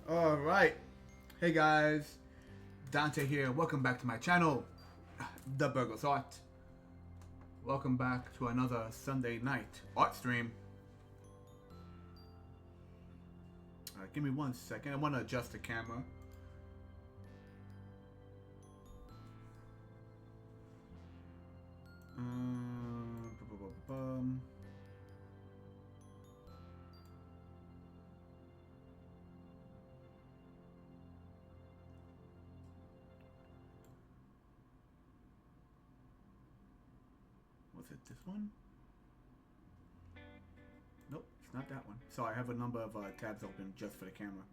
All right. Hey guys, Dante here. Welcome back to my channel, The Burgles Art. Welcome back to another Sunday night art stream. Give me 1 second. I want to adjust the camera. Bum. Was it this one? Nope, it's not that one. So I have a number of tabs open just for the camera.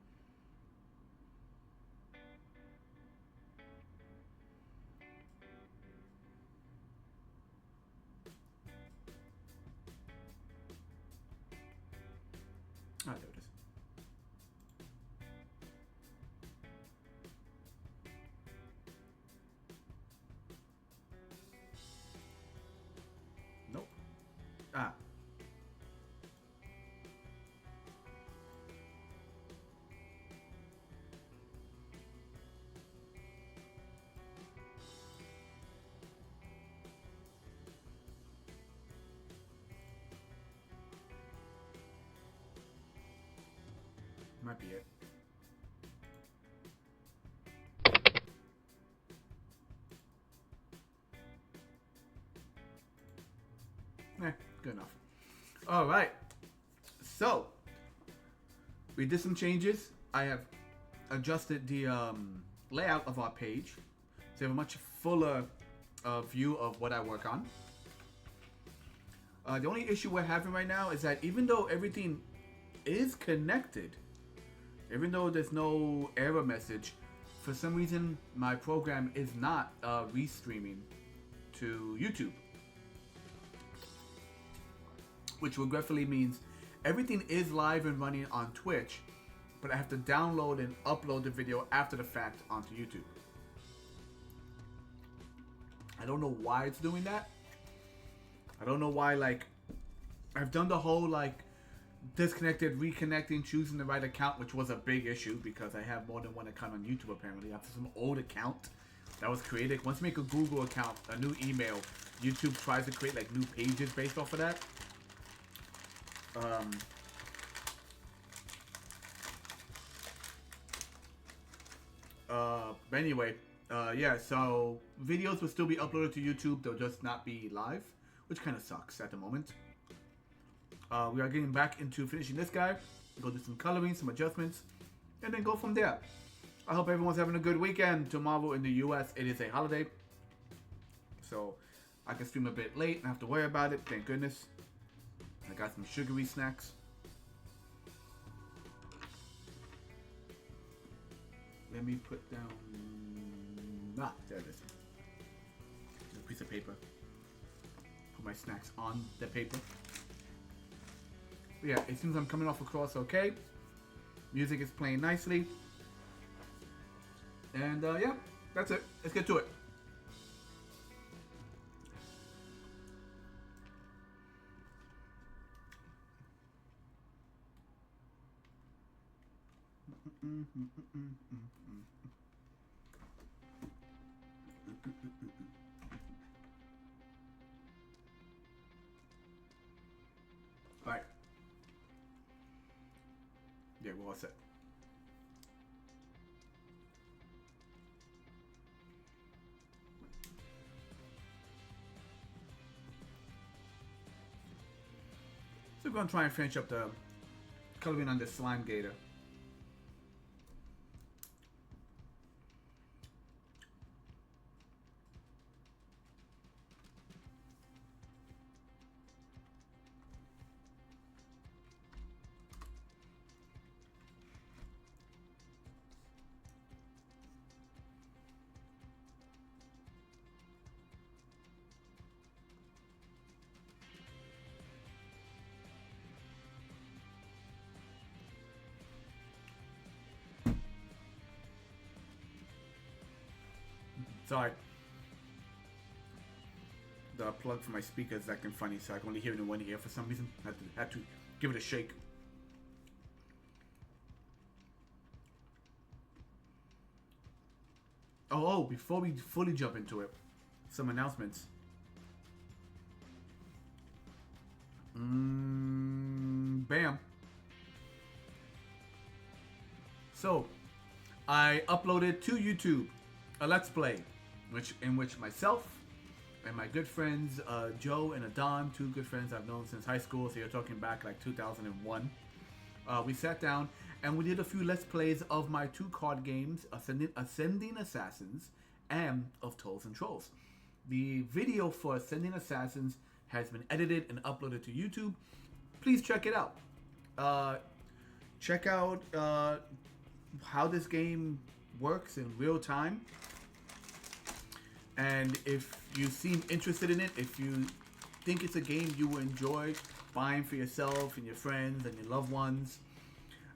Ah, there it is. Nope. Ah. Might be it. Good enough. All right. So, we did some changes. I have adjusted the layout of our page to have a much fuller view of what I work on. The only issue we're having right now is that even though everything is connected, even though there's no error message, for some reason my program is not restreaming to YouTube. Which regretfully means everything is live and running on Twitch, but I have to download and upload the video after the fact onto YouTube. I don't know why it's doing that. I don't know why, like, I've done the whole, like, disconnected, reconnecting, choosing the right account, which was a big issue because I have more than one account on YouTube apparently. After some old account that was created. Once you make a Google account, a new email, YouTube tries to create, like, new pages based off of that. But anyway, yeah, so videos will still be uploaded to YouTube, they'll just not be live, which kind of sucks at the moment. We are getting back into finishing this guy, go do some coloring, some adjustments, and then go from there. I hope everyone's having a good weekend. Tomorrow in the US, it is a holiday, so I can stream a bit late and have to worry about it, thank goodness. I got some sugary snacks. Let me put down... Ah, there it is. A piece of paper. Put my snacks on the paper. But yeah, it seems I'm coming off across okay. Music is playing nicely. And yeah, that's it. Let's get to it. Alright. Yeah, we're all set. So we're going to try and finish up the coloring on this slime gator. Sorry. The plug for my speaker is acting funny, so I can only hear it in one ear for some reason. I had to give it a shake. before we fully jump into it, some announcements. Bam. So, I uploaded to YouTube a Let's Play, in which myself and my good friends Joe and Adon, two good friends I've known since high school, so you're talking back like 2001. We sat down and we did a few Let's Plays of my two card games, Ascending Assassins and of Tolls and Trolls. The video for Ascending Assassins has been edited and uploaded to YouTube. Please check it out. Check out how this game works in real time. And if you seem interested in it, if you think it's a game you will enjoy buying for yourself and your friends and your loved ones,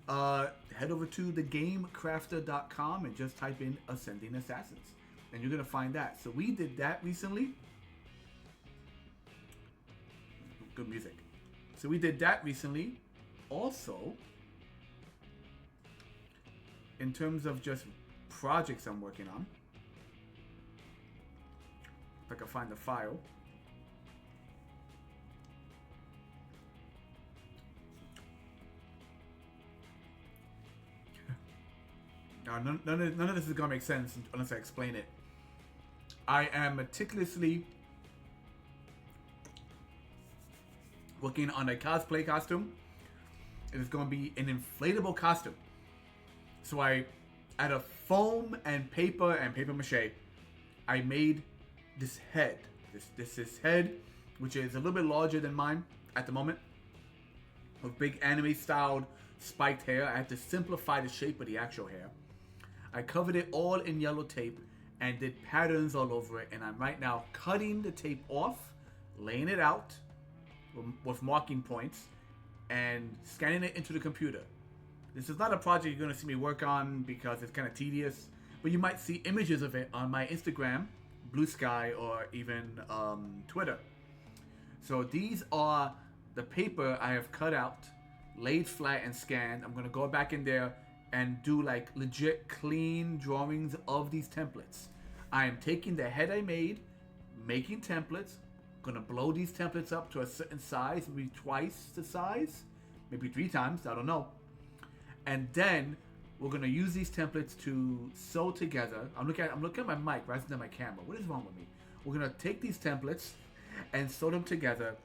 head over to thegamecrafter.com and just type in Ascending Assassins. And you're going to find that. So we did that recently. Good music. So we did that recently. Also, in terms of just projects I'm working on, if I can find the file. Now, none of this is going to make sense unless I explain it. I am meticulously working on a cosplay costume. It is going to be an inflatable costume. So out of foam and paper mache, I made this head. This head, which is a little bit larger than mine at the moment, with big anime-styled spiked hair. I had to simplify the shape of the actual hair. I covered it all in yellow tape and did patterns all over it. And I'm right now cutting the tape off, laying it out with marking points, and scanning it into the computer. This is not a project you're going to see me work on because it's kind of tedious, but you might see images of it on my Instagram, Blue Sky, or even Twitter. So these are the paper I have cut out, laid flat and scanned. I'm going to go back in there and do like legit clean drawings of these templates. I am taking the head I made, making templates, gonna blow these templates up to a certain size, maybe twice the size, maybe 3 times, I don't know. And then we're gonna use these templates to sew together. I'm looking at my mic rather than my camera. What is wrong with me? We're gonna take these templates and sew them together,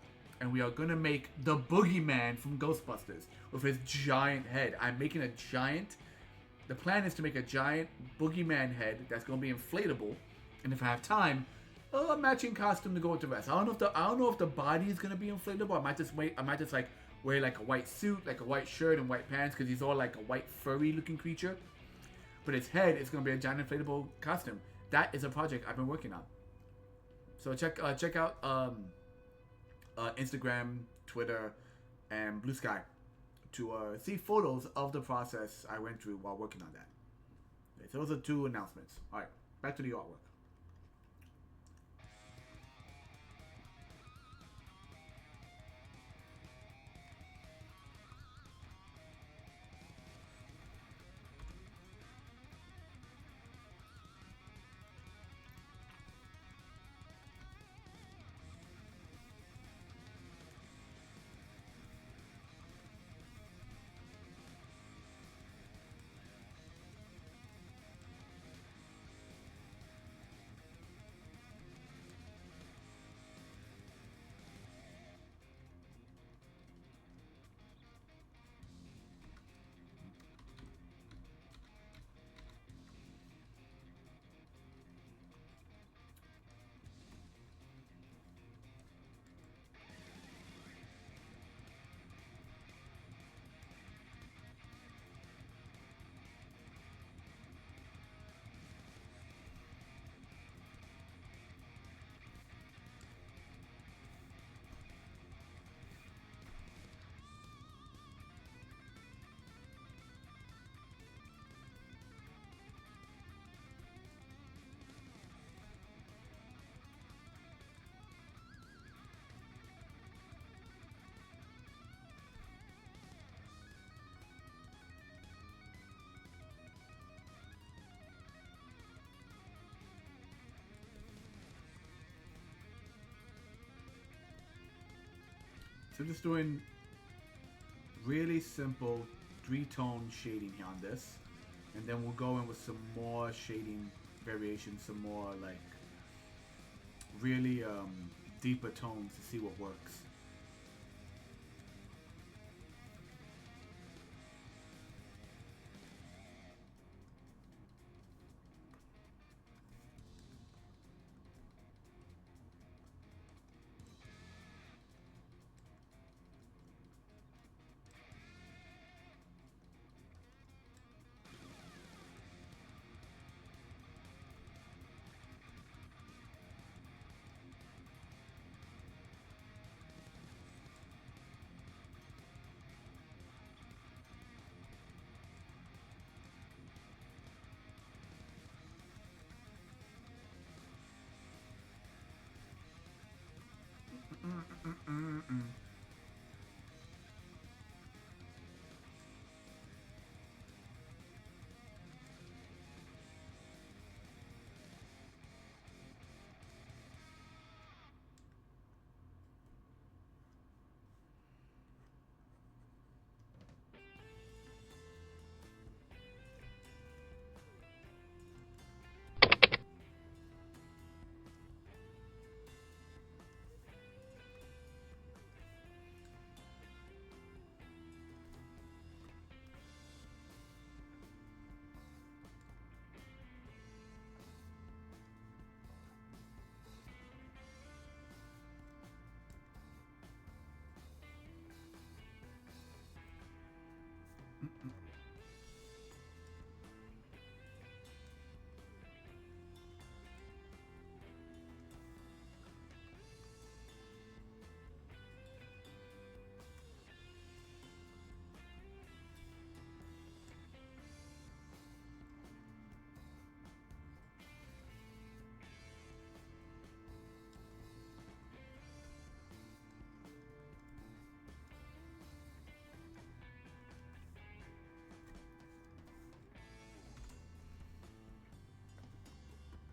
and we are gonna make the Boogeyman from Ghostbusters with his giant head. I'm making a giant. The plan is to make a giant Boogeyman head that's gonna be inflatable, and if I have time, a matching costume to go with the rest. I don't know if the body is gonna be inflatable. I might just like wear like a white suit, like a white shirt and white pants, because he's all like a white furry looking creature. But his head is gonna be a giant inflatable costume. That is a project I've been working on. So check out Instagram, Twitter, and Blue Sky to see photos of the process I went through while working on that. Okay, so those are 2 announcements. All right, back to the artwork. So just doing really simple three-tone shading here on this, and then we'll go in with some more shading variations, some more like really deeper tones to see what works.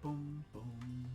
Boom, boom.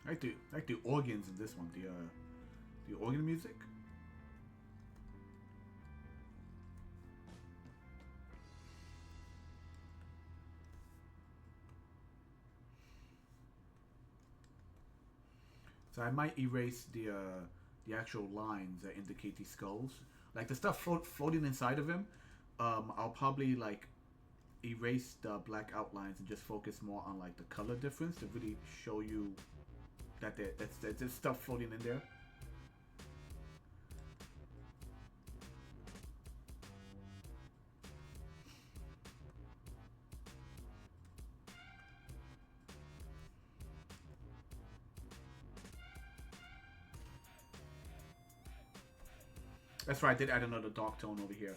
I like the organs in this one. The organ music. So I might erase the actual lines that indicate these skulls, like the stuff floating inside of him. I'll probably like erase the black outlines and just focus more on like the color difference to really show you that there's stuff floating in there. That's right, I did add another dark tone over here.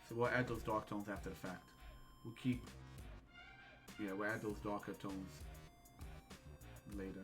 So we'll add those dark tones after the fact. We'll keep, yeah, we'll add those darker tones later.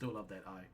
still love that eye.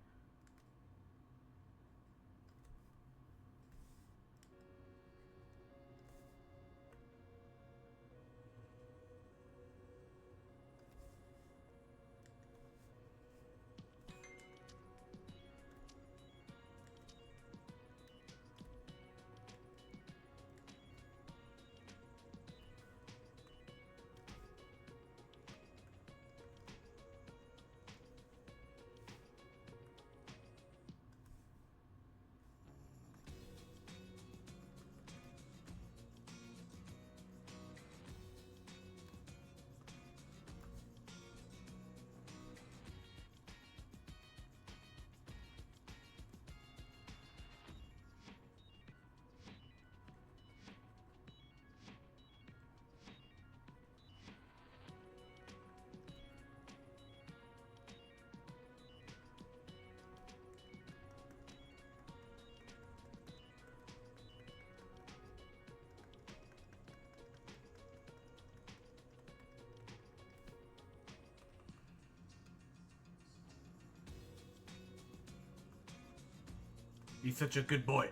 He's such a good boy.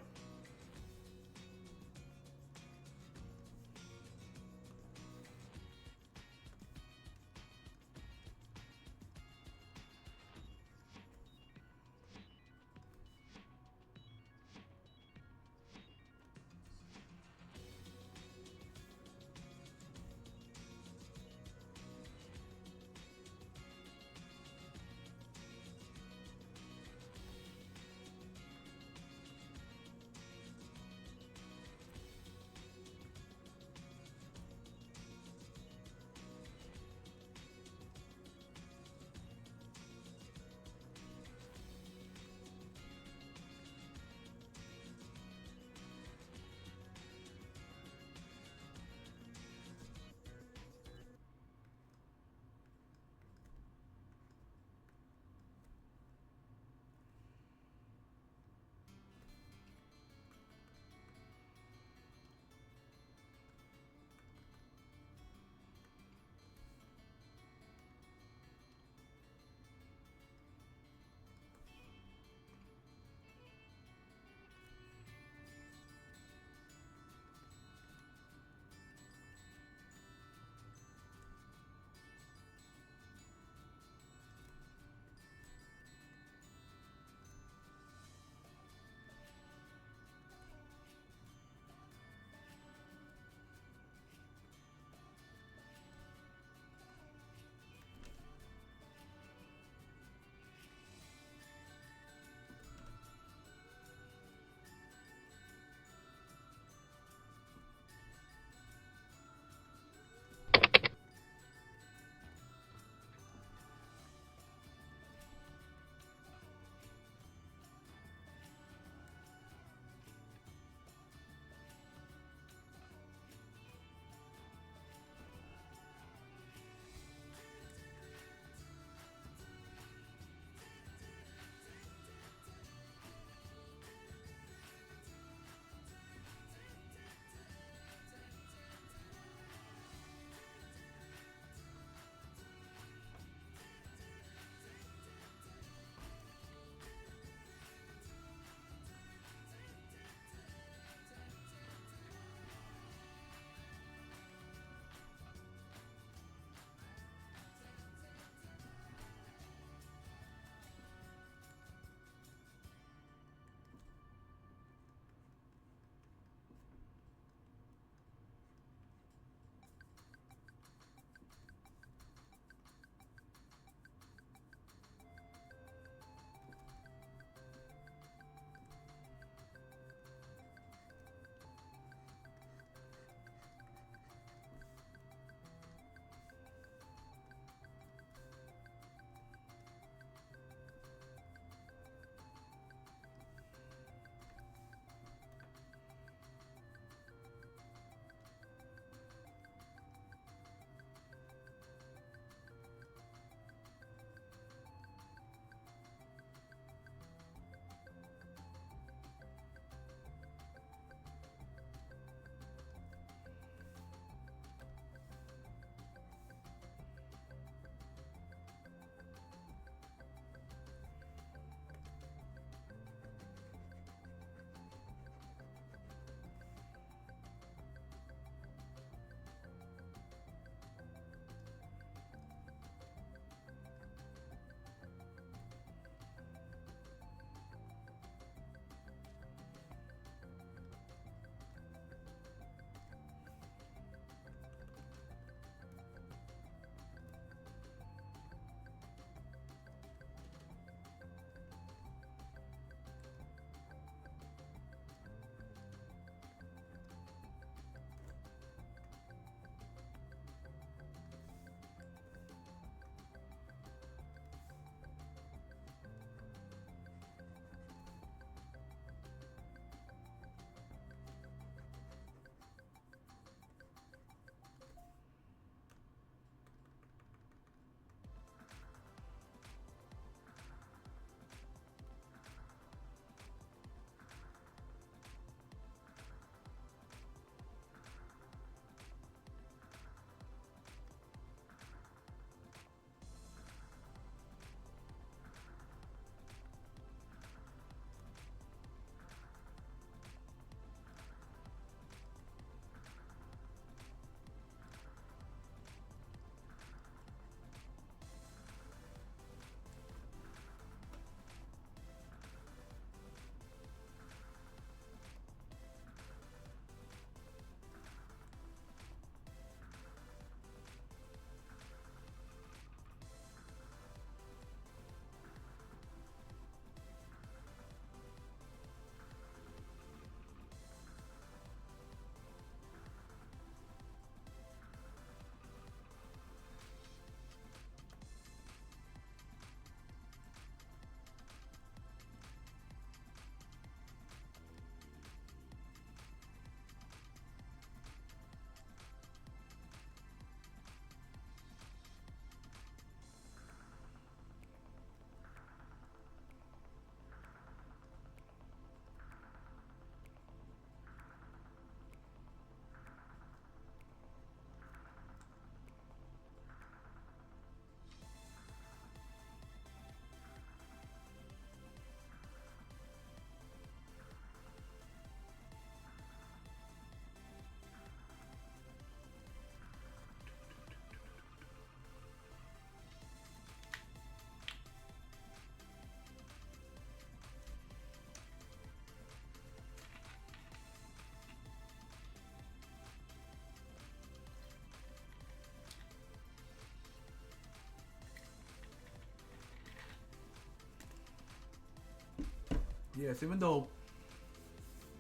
Yes, even though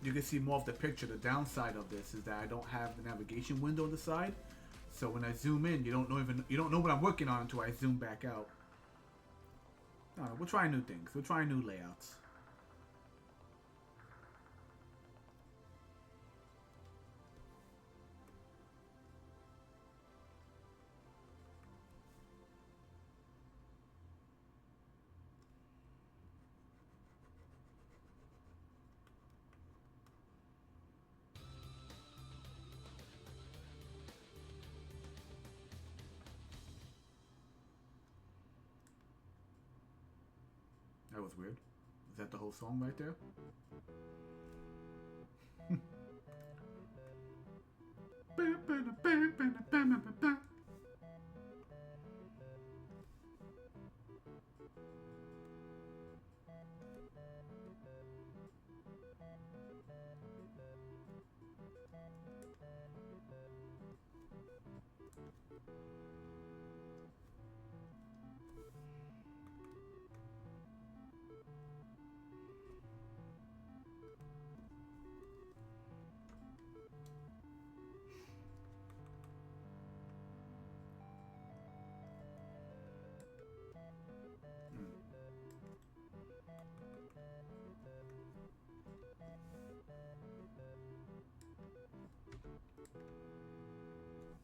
you can see more of the picture, the downside of this is that I don't have the navigation window on the side. So when I zoom in, you don't know what I'm working on until I zoom back out. We'll try new things. We'll try new layouts. That was weird. Is that the whole song right there?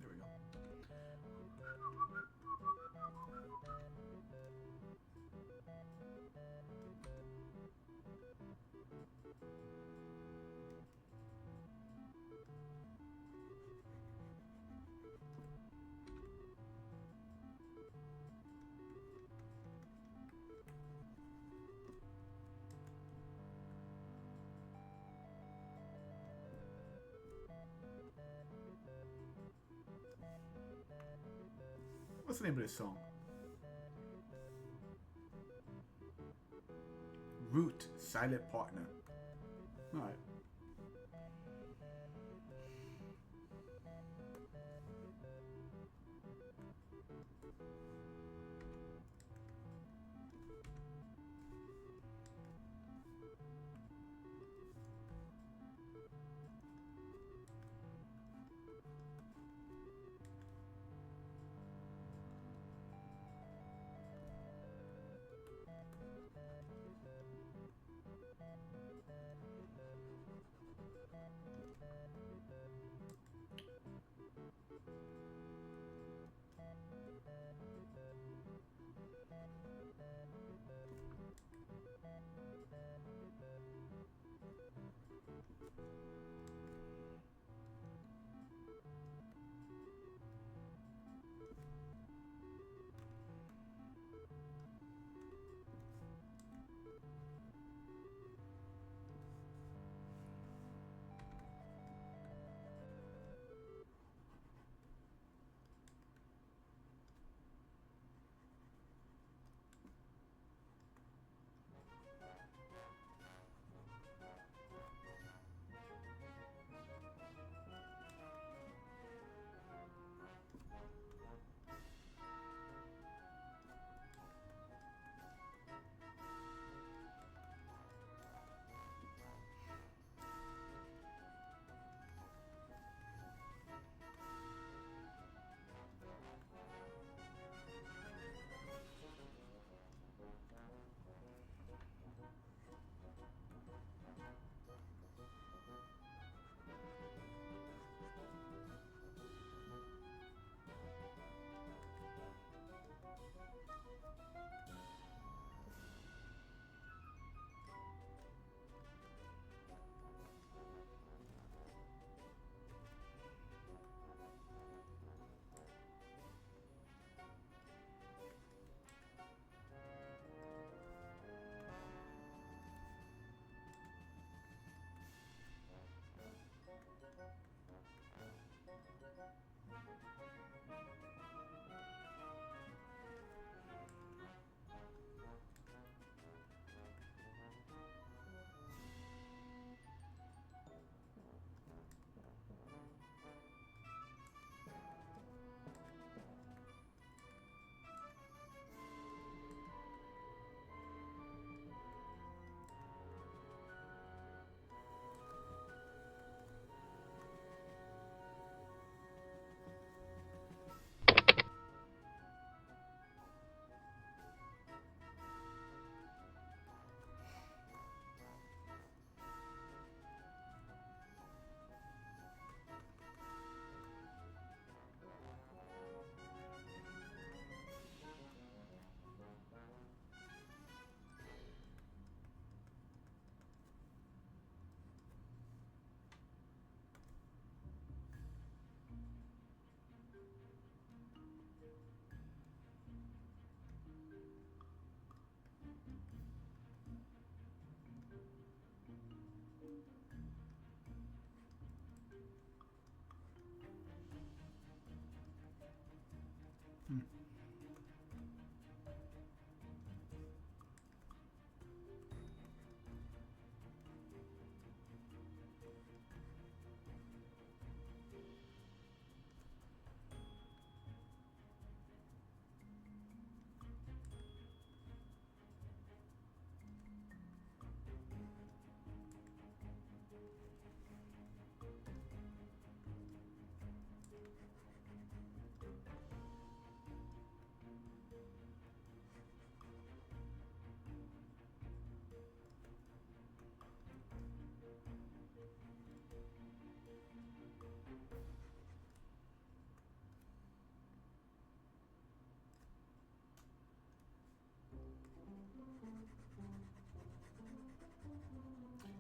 There we go. What's the name of this song? Root, Silent Partner. Alright.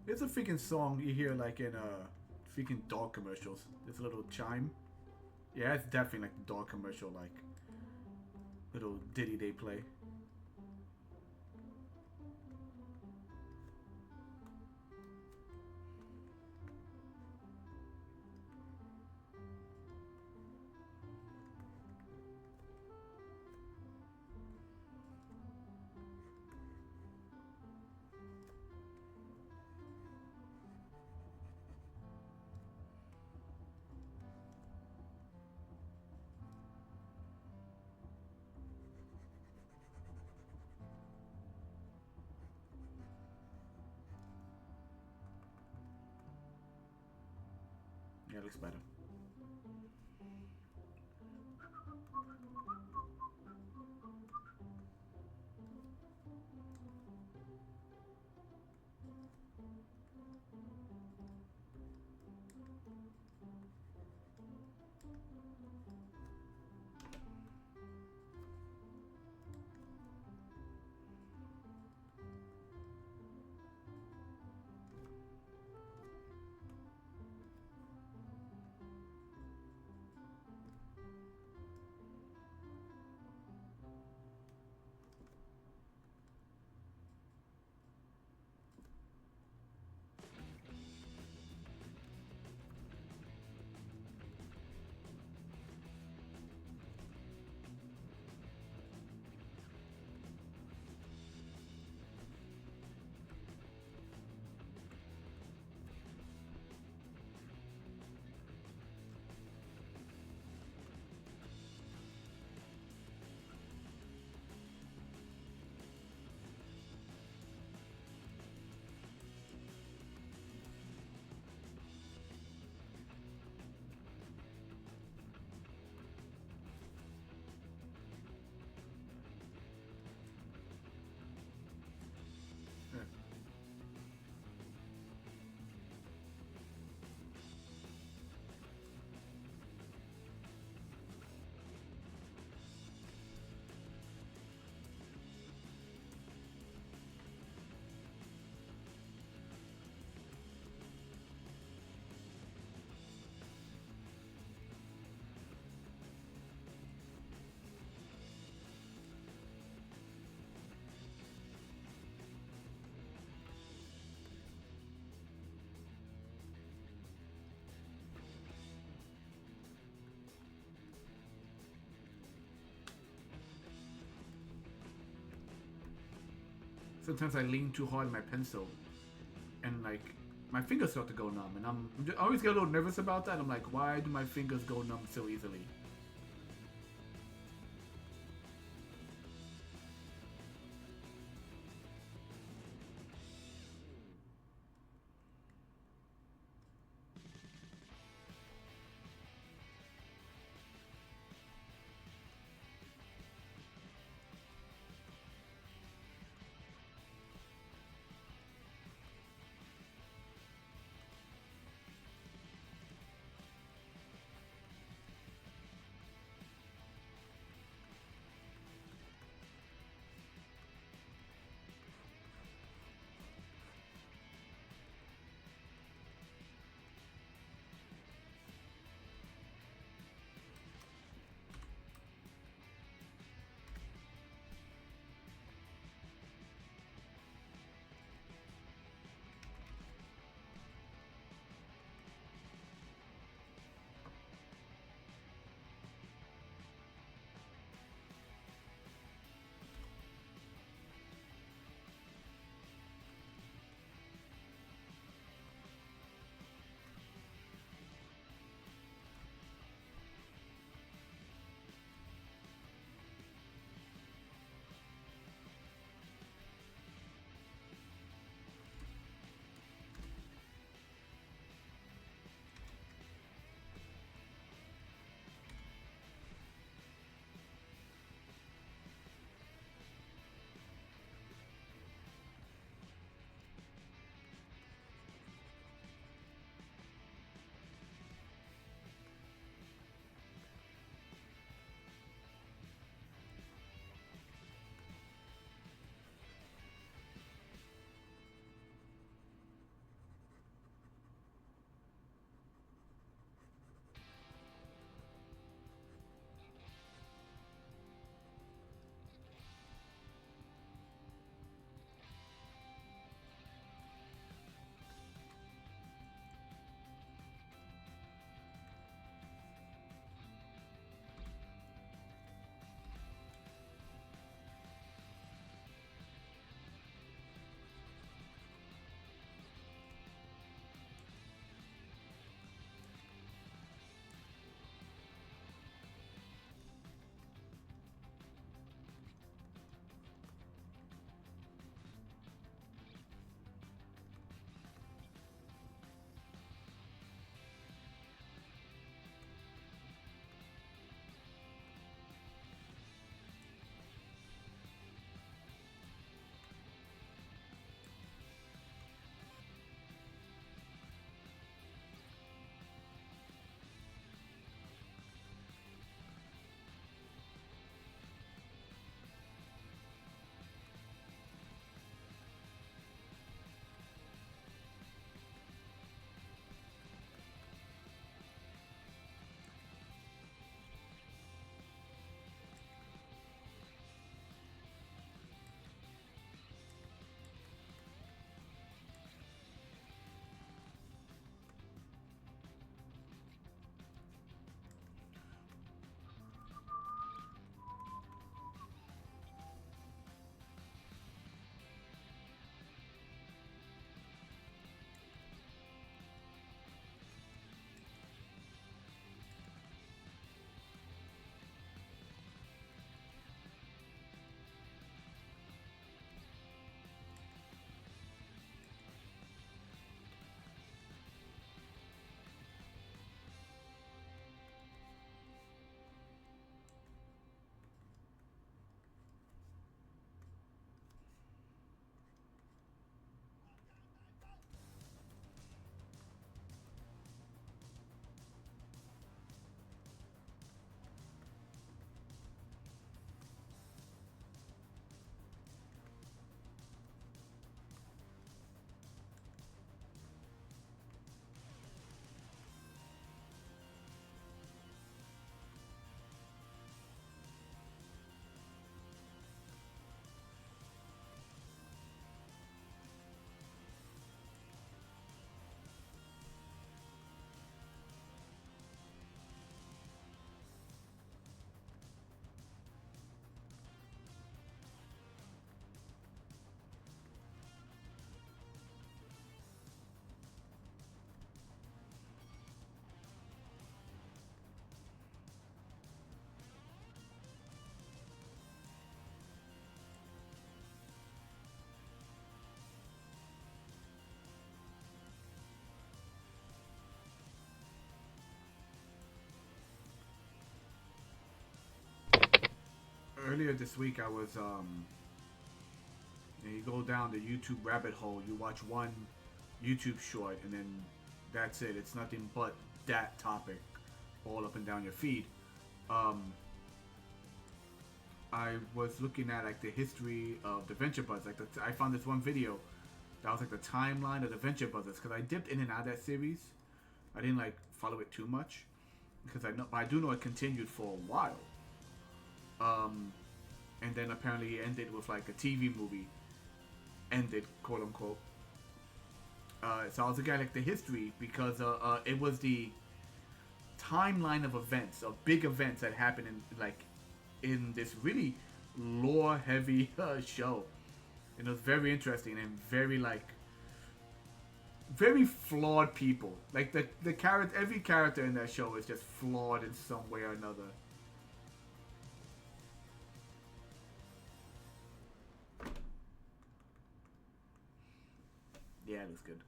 It's a freaking song you hear like in freaking dog commercials. This little chime. Yeah, it's definitely like the dog commercial, like little ditty they play. Yeah, it looks better. Yeah. Sometimes I lean too hard on my pencil, and like my fingers start to go numb, and I always get a little nervous about that. I'm like, why do my fingers go numb so easily? earlier this week I was you go down the YouTube rabbit hole. You watch one YouTube short, and then that's it. It's nothing but that topic, all up and down your feed. I was looking at like the history of the Venture Brothers. Like I found this one video that was like the timeline of the Venture Brothers, because I dipped in and out of that series. I didn't like follow it too much because I do know it continued for a while. And then apparently it ended with like a TV movie ended, quote unquote. So I was looking at like the history, because it was the timeline of events, of big events that happened in this really lore heavy show. And it was very interesting and very flawed people. Like the character, every character in that show is just flawed in some way or another. Yeah, it looks good.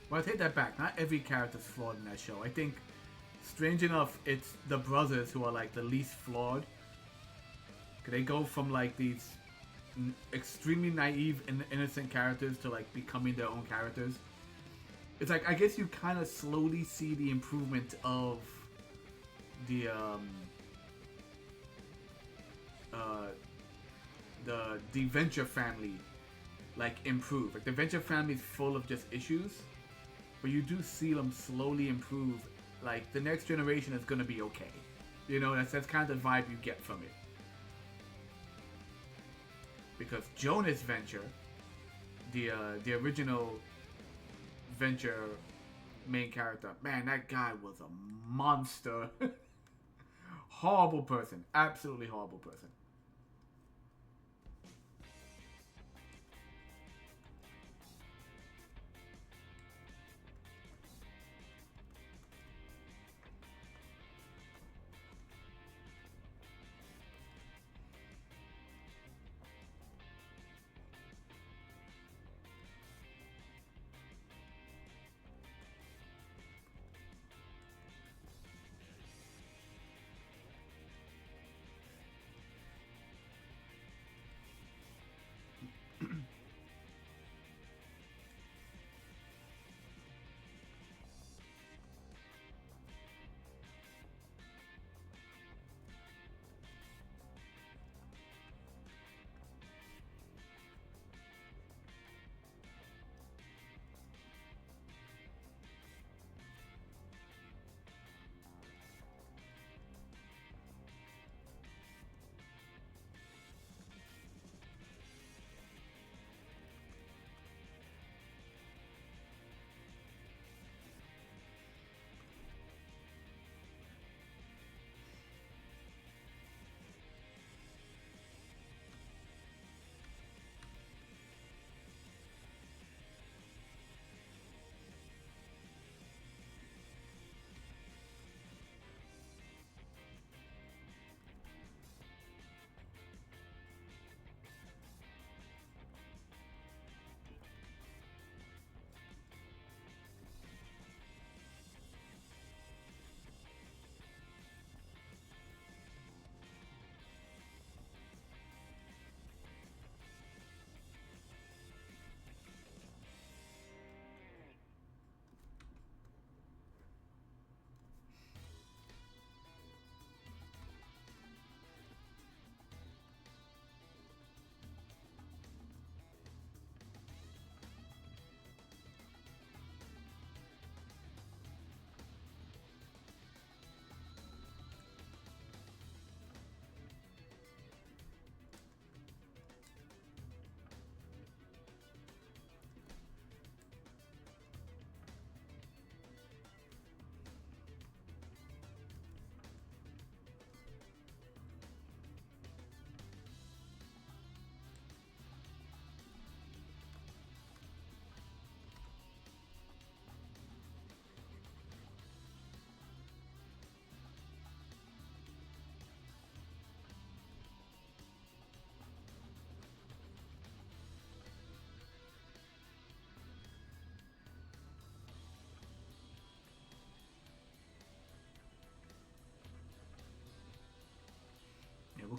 Well, I take that back. Not every character's flawed in that show. I think, strange enough, it's the brothers who are like the least flawed. They go from like these extremely naive and innocent characters to like becoming their own characters. It's like, I guess you kind of slowly see the improvement of the Venture family, like, improve. Like the Venture family is full of just issues, but you do see them slowly improve. Like the next generation is gonna be okay. You know, that's kind of the vibe you get from it. Because Jonas Venture, the original Venture main character, man, that guy was a monster. Horrible person, absolutely horrible person.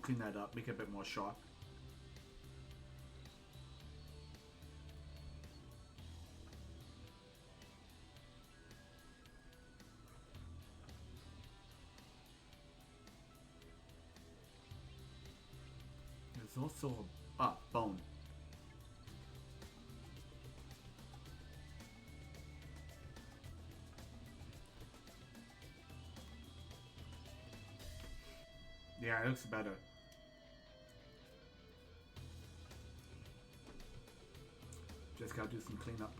clean that up, make it a bit more sharp. There's also bone. Yeah, it looks better. Just gotta do some cleanup.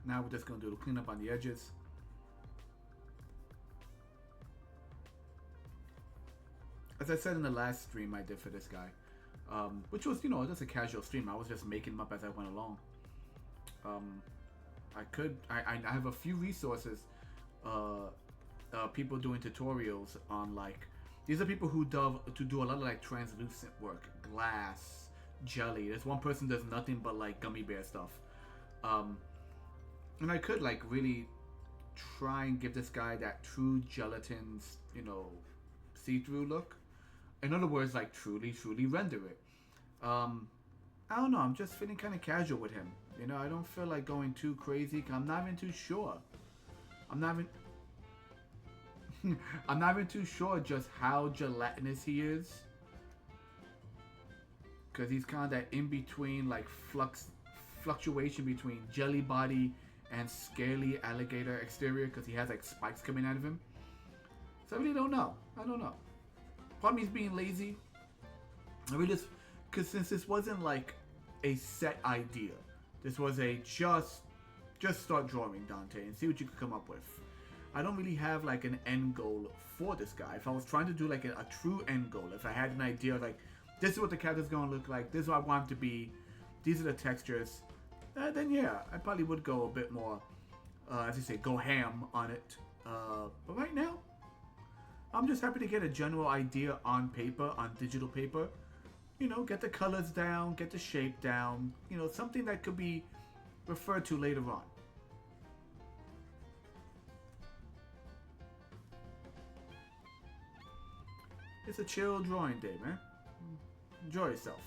Now we're just gonna do the cleanup on the edges. As I said in the last stream I did for this guy, which was, you know, just a casual stream. I was just making them up as I went along. I have a few resources, people doing tutorials on, like, these are people who do a lot of like translucent work, glass, jelly. There's one person does nothing but like gummy bear stuff. And I could like really try and give this guy that true gelatin, you know, see-through look. In other words, like truly, truly render it. I don't know. I'm just feeling kind of casual with him. You know, I don't feel like going too crazy. I'm not even too sure. I'm not even. I'm not even too sure just how gelatinous he is. Because he's kind of that in between, like fluctuation between jelly body and scaly alligator exterior. Because he has like spikes coming out of him. So I really don't know. I don't know. Part of me is being lazy. I really just, because since this wasn't like a set idea, this was a just start drawing, Dante, and see what you could come up with. I don't really have like an end goal for this guy. If I was trying to do like a true end goal, if I had an idea like this is what the character's gonna look like, this is what I want him to be, these are the textures, then yeah, I probably would go a bit more, as you say, go ham on it. But right now, I'm just happy to get a general idea on paper, on digital paper. You know, get the colors down, get the shape down. You know, something that could be referred to later on. It's a chill drawing day, man. Enjoy yourself.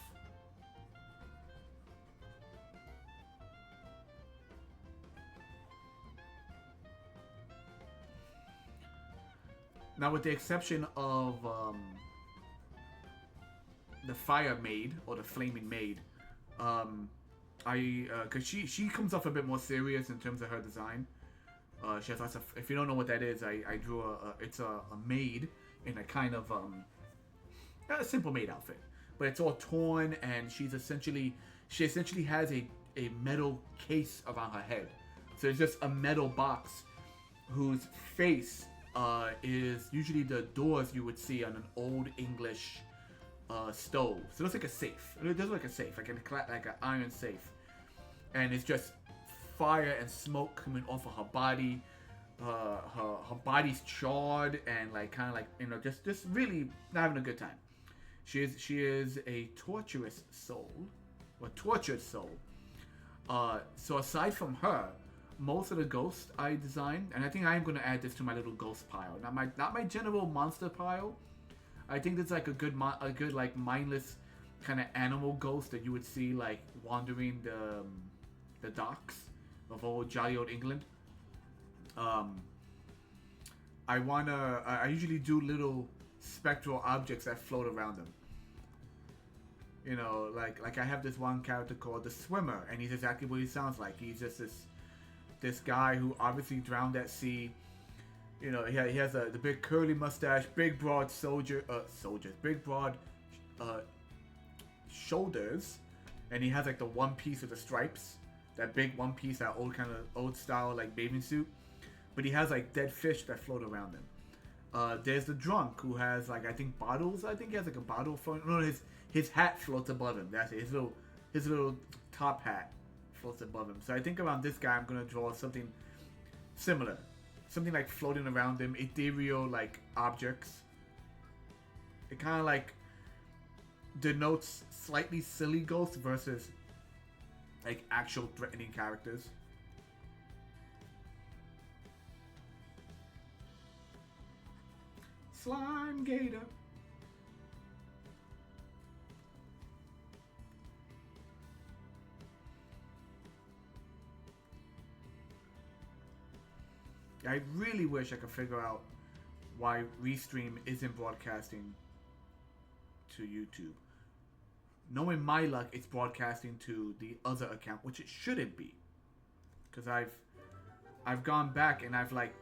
Now, with the exception of the fire maid or the flaming maid, cause she comes off a bit more serious in terms of her design. She has lots of, if you don't know what that is, I drew it's a maid in a kind of a simple maid outfit, but it's all torn, and she essentially has a metal case around her head. So it's just a metal box whose face is usually the doors you would see on an old English stove. So it looks like a safe. It does look like a safe, like an iron safe, and it's just fire and smoke coming off of her body. Her body's charred and like kind of like, you know, just really not having a good time. She is a torturous soul, or tortured soul. So aside from her, most of the ghosts I designed, and I think I am going to add this to my little ghost pile, not my general monster pile. I think it's like a good like mindless kind of animal ghost that you would see like wandering the docks of old jolly old England. I usually do little spectral objects that float around them. You know, like I have this one character called the Swimmer, and he's exactly what he sounds like. He's just this guy who obviously drowned at sea. You know, he has the big curly mustache, big broad big broad shoulders, and he has like the one piece with the stripes, that big one piece, that old style like bathing suit. But he has like dead fish that float around him. There's the drunk who has like, I think bottles. I think he has like a bottle floating. No, his hat floats above him. That's it. His little top hat floats above him. So I think around this guy, I'm gonna draw something similar, something like floating around him, ethereal like objects. It kind of like denotes slightly silly ghosts versus like actual threatening characters. Slime Gator. I really wish I could figure out why Restream isn't broadcasting to YouTube. Knowing my luck, it's broadcasting to the other account, which it shouldn't be. Because I've gone back and I've like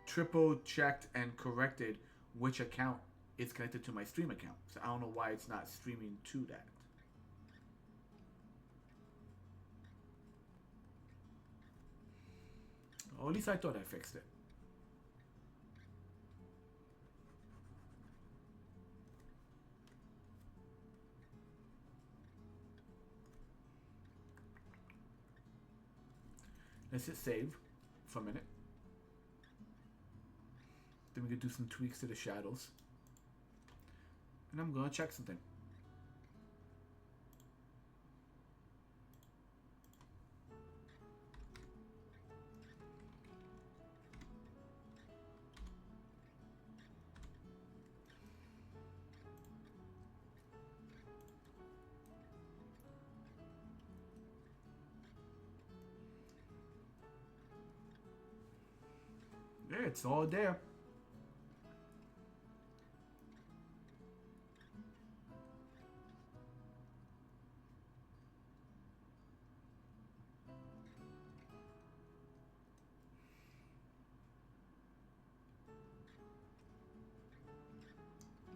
triple checked and corrected which account is connected to my stream account. So I don't know why it's not streaming to that. Or at least I thought I fixed it. Let's hit save for a minute. Then we can do some tweaks to the shadows. And I'm gonna check something. it's all there.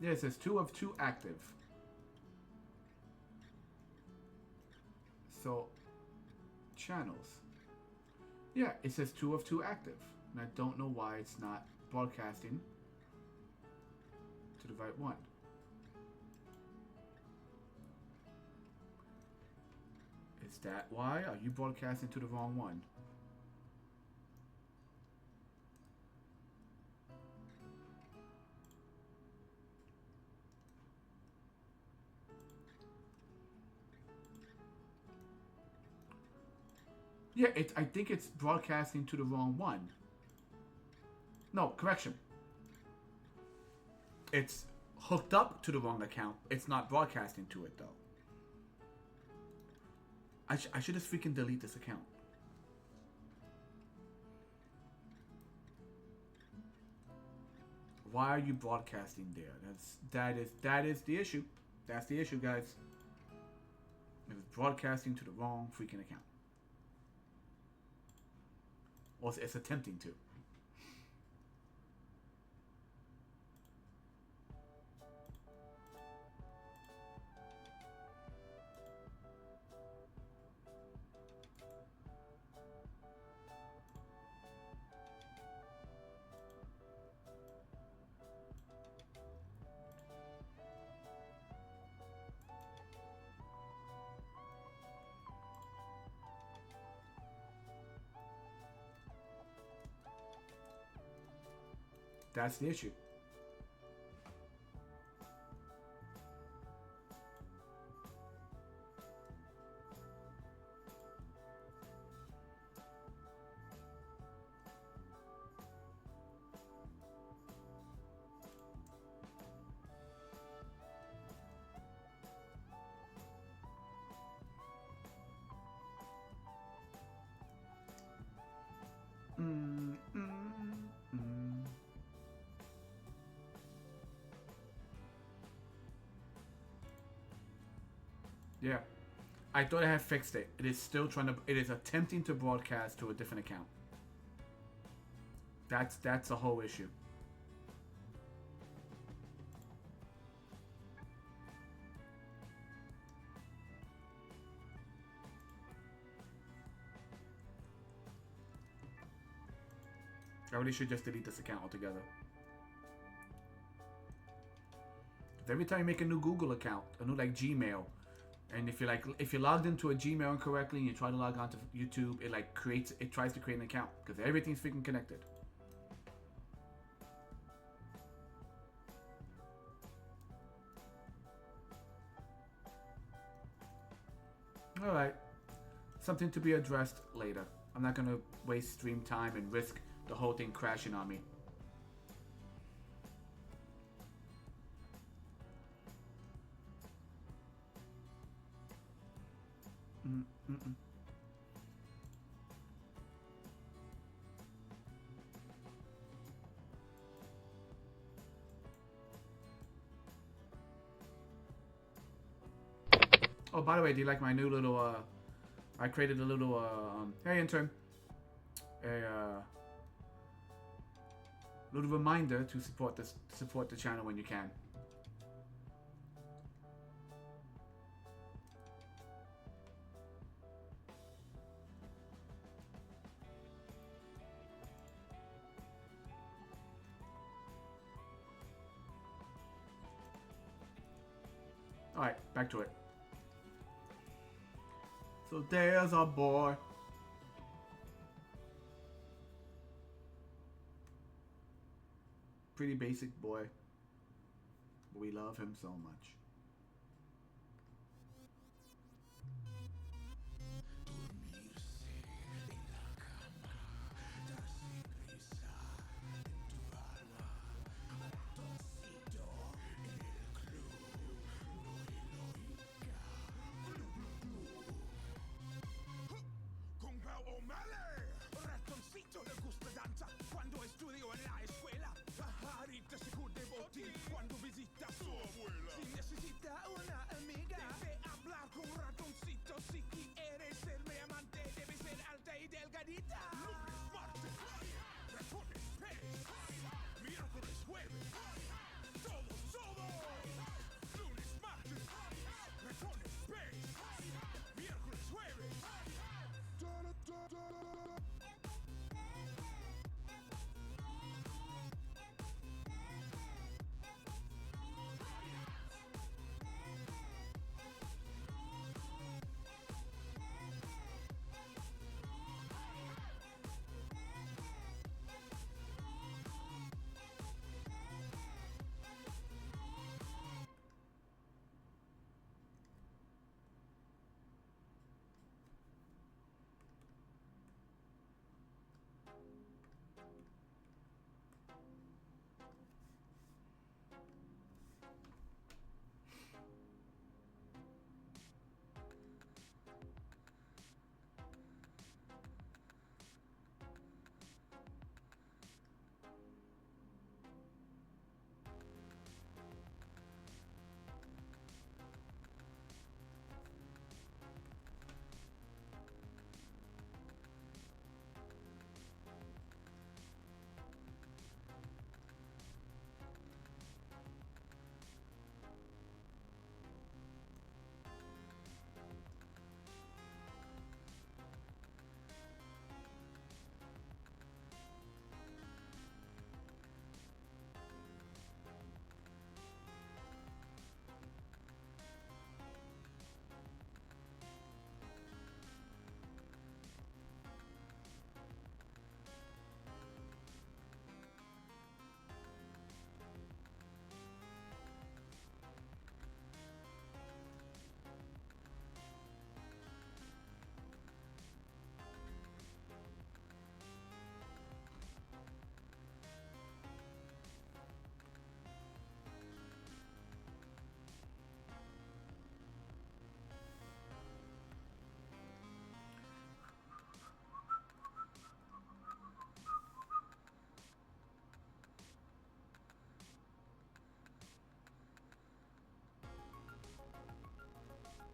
Yeah, it says 2 of 2 active. So, channels. Yeah, it says 2 of 2 active. And I don't know why it's not broadcasting to the right one. Is that why? Are you broadcasting to the wrong one? Yeah, I think it's broadcasting to the wrong one. No, correction. It's hooked up to the wrong account. It's not broadcasting to it, though. I should just freaking delete this account. Why are you broadcasting there? That is the issue. That's the issue, guys. It was broadcasting to the wrong freaking account. Or it's attempting to. That's the issue. Yeah. I thought I had fixed it. It is still trying to. It is attempting to broadcast to a different account. That's the whole issue. I really should just delete this account altogether. Every time you make a new Google account, a new like Gmail, and if you're logged into a Gmail incorrectly and you try to log on to YouTube, it tries to create an account because everything's freaking connected. All right, something to be addressed later. I'm not gonna waste stream time and risk the whole thing crashing on me. Oh, by the way, do you like my new little, I created a little, hey intern, a, little reminder to support the channel when you can. Alright, back to it. So there's our boy. Pretty basic boy. But we love him so much. Ratoncito le gusta danza cuando estudio en la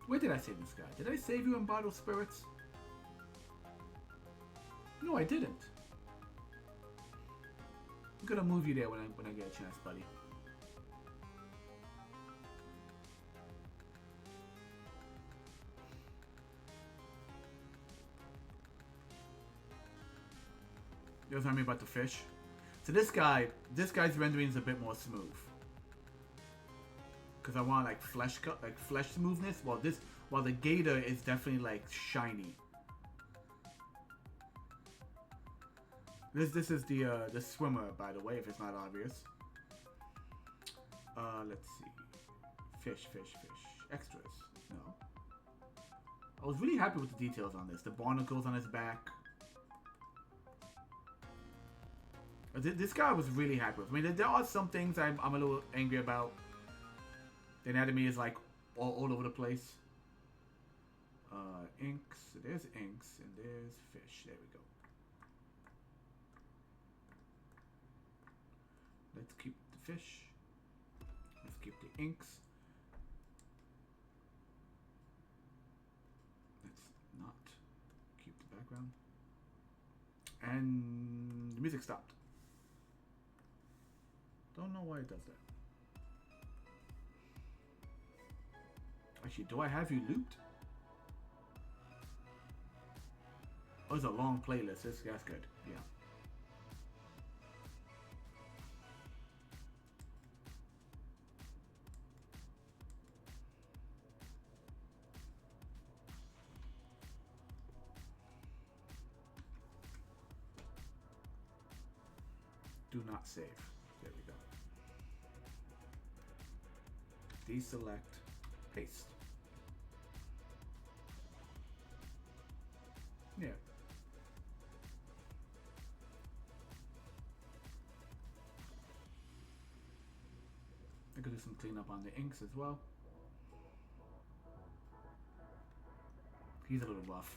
Where did I save this guy? Did I save you in Bottle Spirits? No, I didn't. I'm gonna move you there when I get a chance, buddy. You know what I mean about the fish? So this guy's rendering is a bit more smooth. Cause I want like flesh smoothness. While the Gator is definitely like shiny. This is the swimmer, by the way, if it's not obvious. Let's see. Fish. Extras. No. I was really happy with the details on this. The barnacles on his back. This guy was really happy with. I mean, there are some things I'm a little angry about. The anatomy is like all over the place. Inks. There's inks and there's fish. There we go. Let's keep the fish. Let's keep the inks. Let's not keep the background. And the music stopped. Don't know why it does that. Actually, do I have you looped? Oh, it's a long playlist. That's good. Yeah. Do not save. There we go. Deselect. Paste. Yeah. I could do some cleanup on the inks as well. He's a little rough.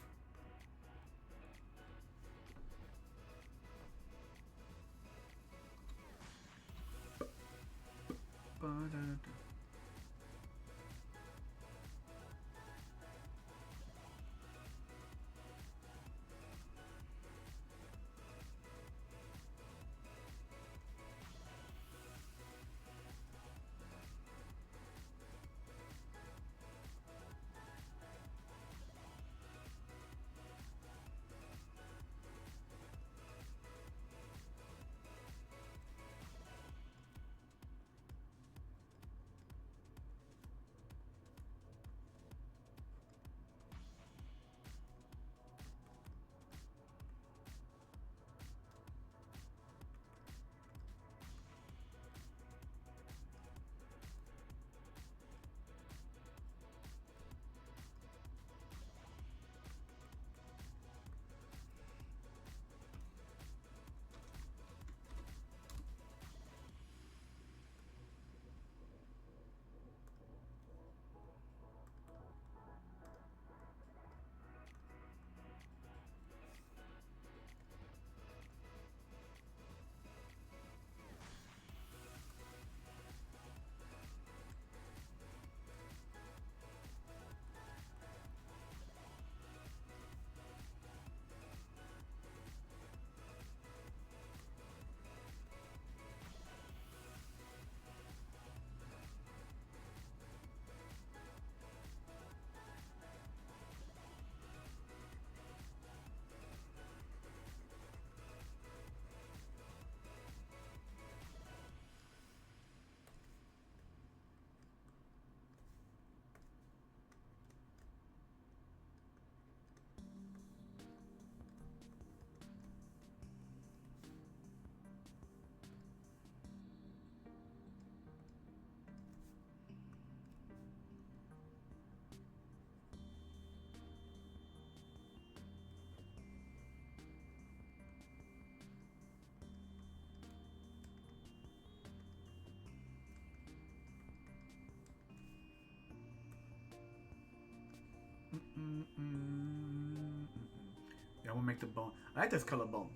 Yeah, I want to make the bone. I like this color bone.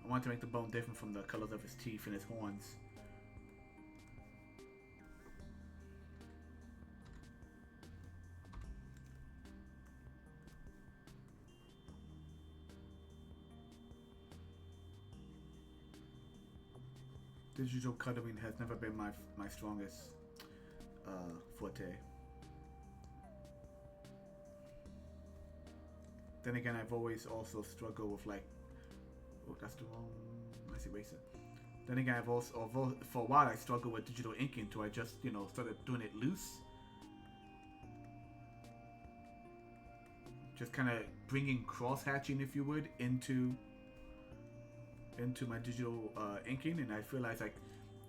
I want to make the bone different from the colors of his teeth and his horns. Digital coloring has never been my strongest forte. Then again, I've always also struggled with like, oh, that's the wrong nice eraser. Then again, I've also for a while I struggled with digital inking until I just started doing it loose. Just kind of bringing cross hatching, if you would, into my digital inking, and I realized like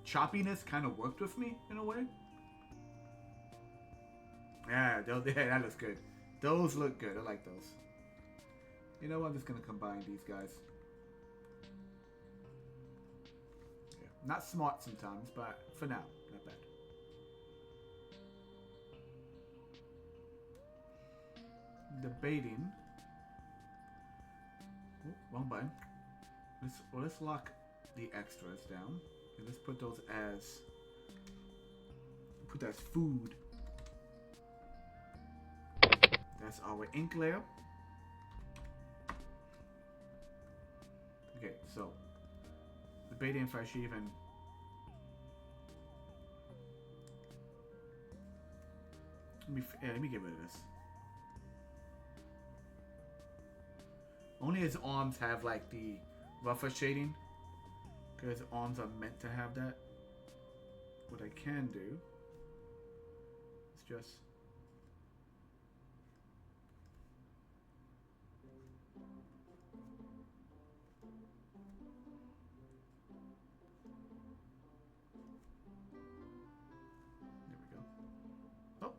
choppiness kind of worked with me in a way. Yeah, that looks good. Those look good. I like those. You know what? I'm just gonna combine these guys. Yeah. Not smart sometimes, but for now, not bad. Debating. Ooh, wrong button. Let's lock the extras down. And let's put those as food. That's our ink layer. Okay, so debating if I should even let me get rid of this. Only his arms have like the rougher shading, because his arms are meant to have that. What I can do is just there we go. Oh.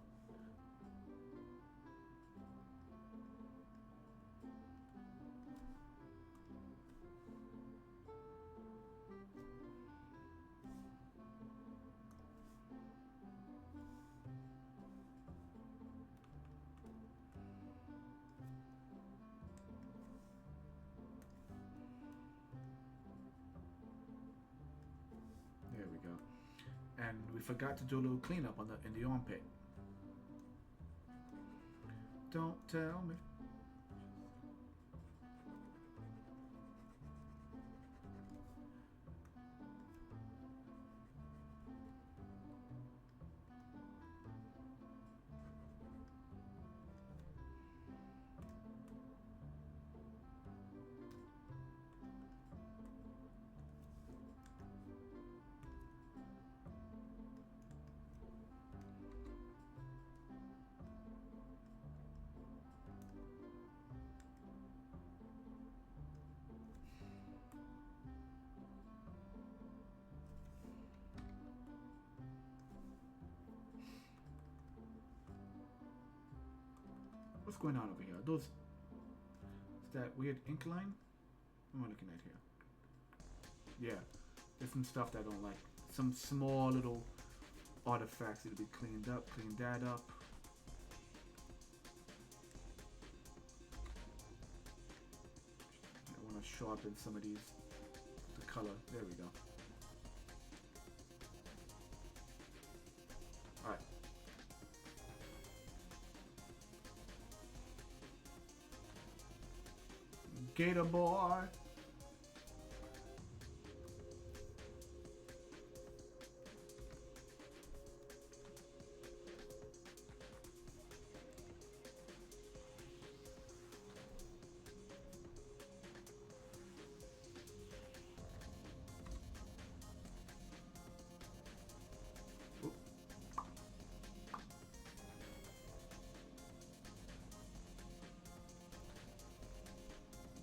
There we go. And we forgot to do a little cleanup in the armpit. Don't tell me. What's going on over here? Is that weird ink line? What am I looking at here? Yeah, there's some stuff that I don't like. Some small little artifacts that will be cleaned up. Clean that up. I want to sharpen some of these. The color. There we go. Alright. Gator boy.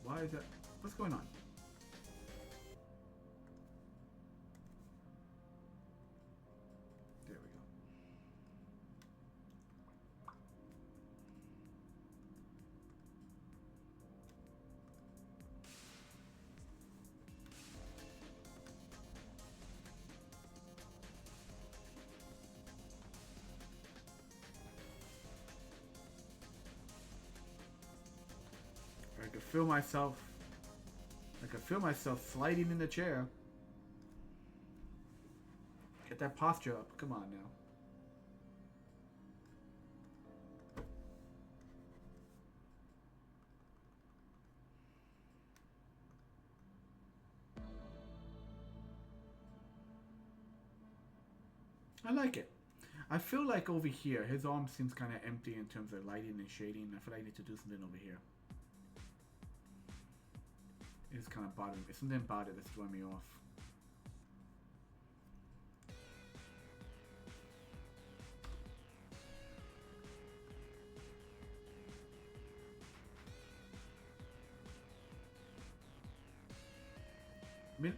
Why is that? What's going on? There we go. I can feel myself. I can feel myself sliding in the chair. Get that posture up. Come on now. I like it. I feel like over here, his arm seems kind of empty in terms of lighting and shading. I feel like I need to do something over here. It's kind of bothering me. Something about it that's throwing me off.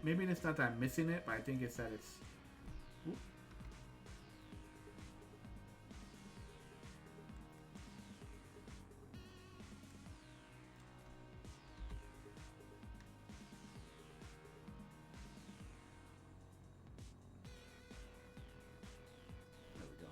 Maybe it's not that I'm missing it, but I think it's that it's... Oop. There we go.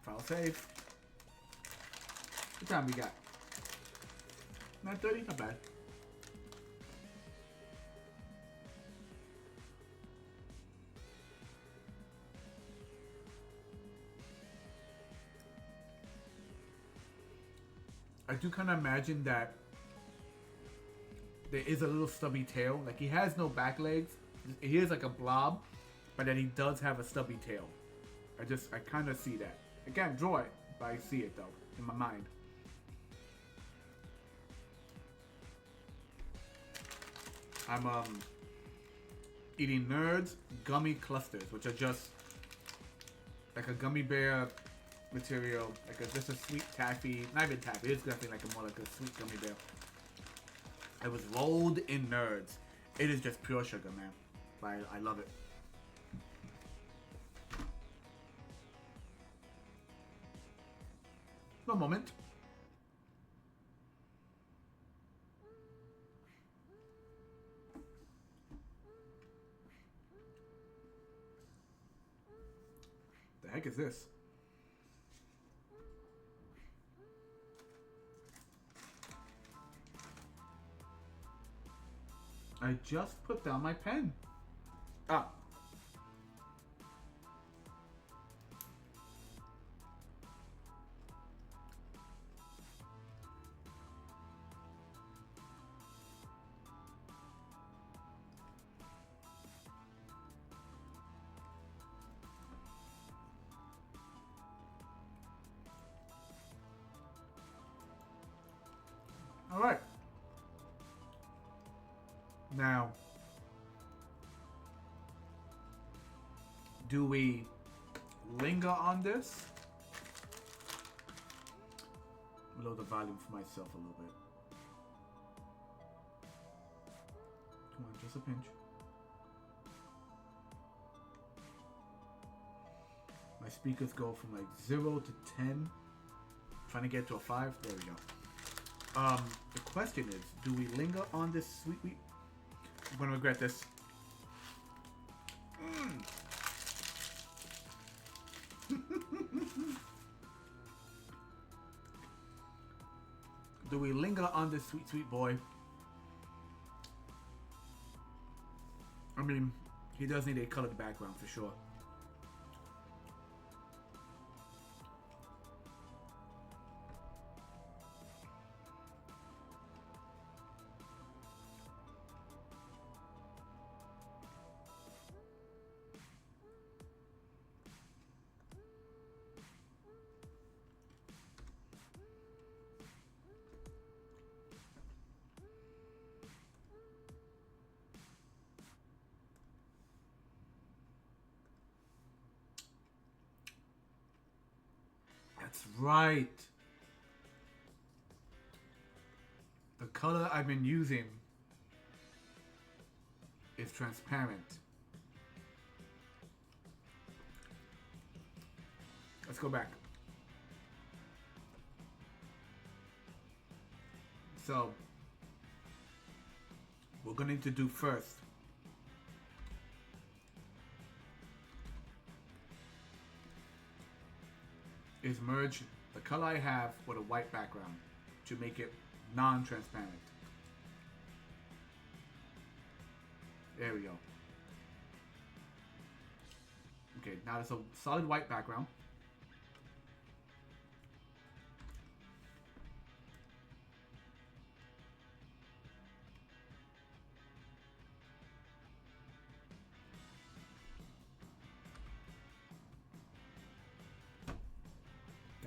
File save. What time we got? 9:30? Not bad. I do kind of imagine that there is a little stubby tail. Like, he has no back legs. He is like a blob, but then he does have a stubby tail. I kind of see that. I can't draw it, but I see it though in my mind. I'm eating Nerds gummy clusters, which are just like a gummy bear material, like just a sweet taffy, not even taffy, it's definitely like more like a sweet gummy bear. It was rolled in Nerds. It is just pure sugar, man. But I love it. One moment. The heck is this? I just put down my pen. Ah. All right. Now, do we linger on this? Lower the volume for myself a little bit. Come on, just a pinch. My speakers go from like 0 to 10. Trying to get to a 5. There we go. The question is, do we linger on this sweet wheat? I'm gonna regret this. Do we linger on this sweet, sweet boy? I mean, he does need a colored background for sure. That's right. The color I've been using is transparent. Let's go back. So we're going to need to do first is merge the color I have with a white background to make it non-transparent. There we go. Okay, now it's a solid white background.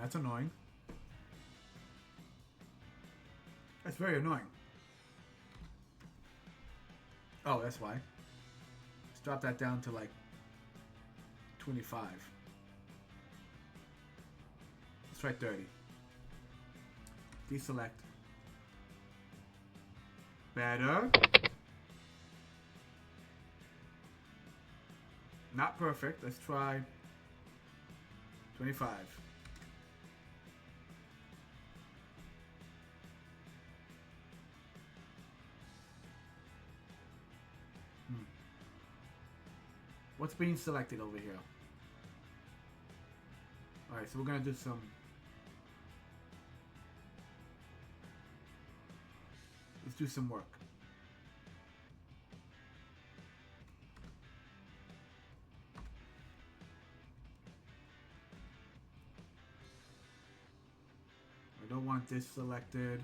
That's annoying. That's very annoying. Oh, that's why. Let's drop that down to like 25. Let's try 30. Deselect. Better. Not perfect. Let's try 25. What's being selected over here? Alright, so we're gonna do some. Let's do some work. I don't want this selected.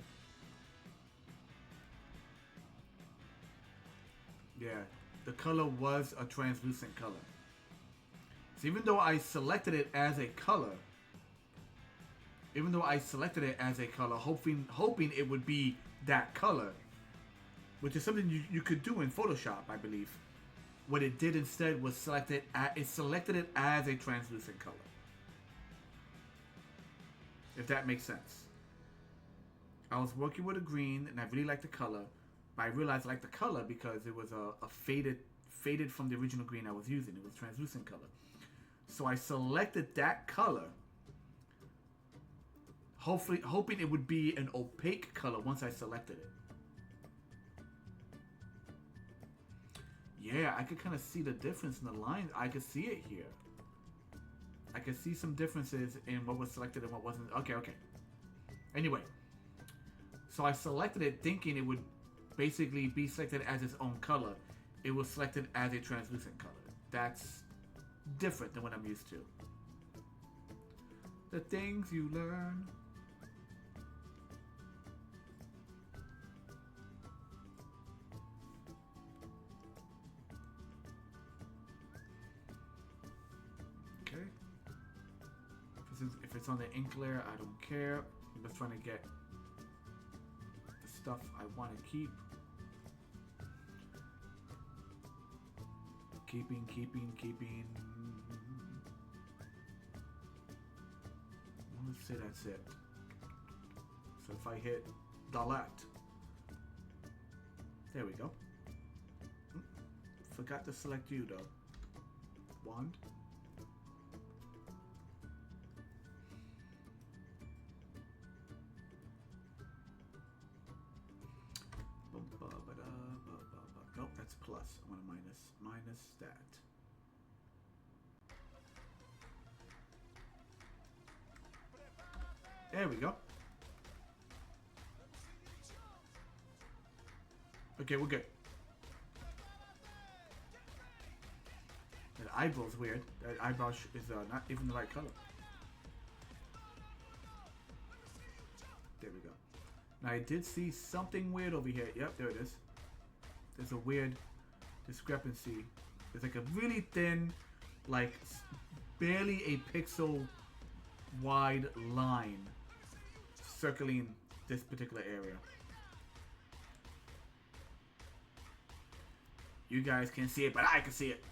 Yeah, the color was a translucent color. So even though I selected it as a color, hoping it would be that color, which is something you could do in Photoshop, I believe. What it did instead was selected it as a translucent color. If that makes sense. I was working with a green and I really liked the color, but I realized I liked the color because it was a faded from the original green I was using. It was translucent color. So I selected that color, hoping it would be an opaque color once I selected it. Yeah, I could kind of see the difference in the lines. I could see it here. I could see some differences in what was selected and what wasn't. Okay. Anyway, so I selected it thinking it would basically be selected as its own color. It was selected as a translucent color. That's different than what I'm used to. The things you learn. Okay. If it's on the ink layer, I don't care. I'm just trying to get the stuff I want to keep. Keeping. Let's say that's it. So if I hit delete, there we go. Forgot to select you though. Wand. Nope, that's plus. I want to minus that. There we go. Okay, we're good. That eyebrow's weird. That eyebrow is not even the right color. There we go. Now I did see something weird over here. Yep, there it is. There's a weird discrepancy. There's like a really thin, like barely a pixel wide line circling this particular area. You guys can't see it, but I can see it.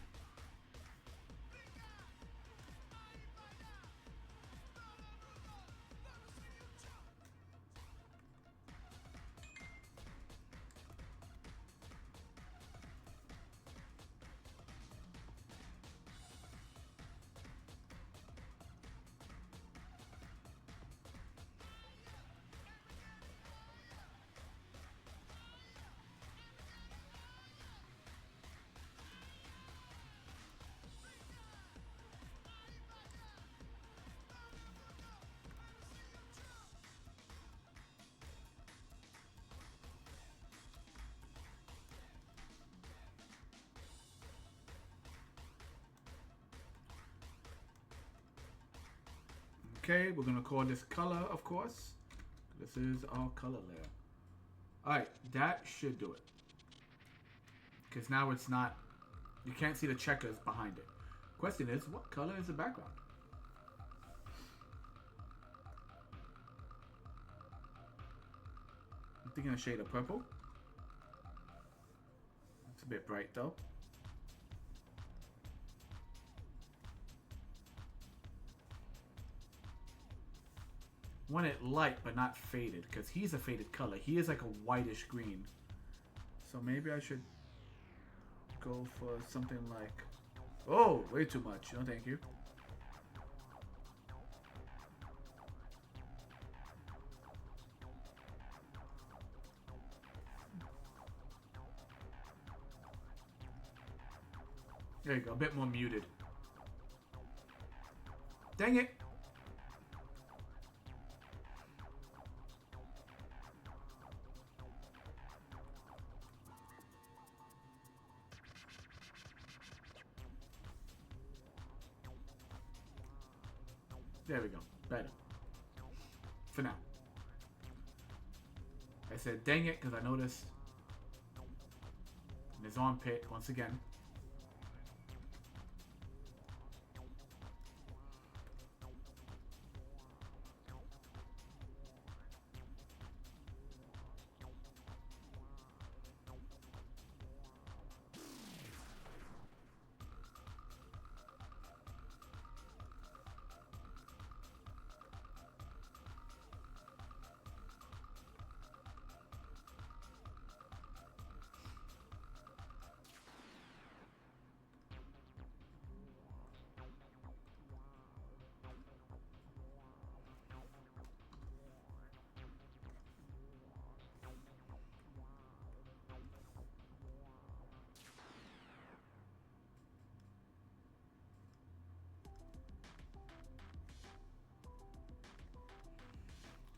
Okay, we're gonna call this color, of course. This is our color layer. Alright, that should do it. Because now it's not, you can't see the checkers behind it. Question is, what color is the background? I'm thinking a shade of purple. It's a bit bright though. Want it light but not faded, because he's a faded color. He is like a whitish green. So maybe I should go for something like... Oh, way too much. No, thank you. There you go, a bit more muted. Dang it! There we go. Better. For now. I said dang it because I noticed in his armpit once again.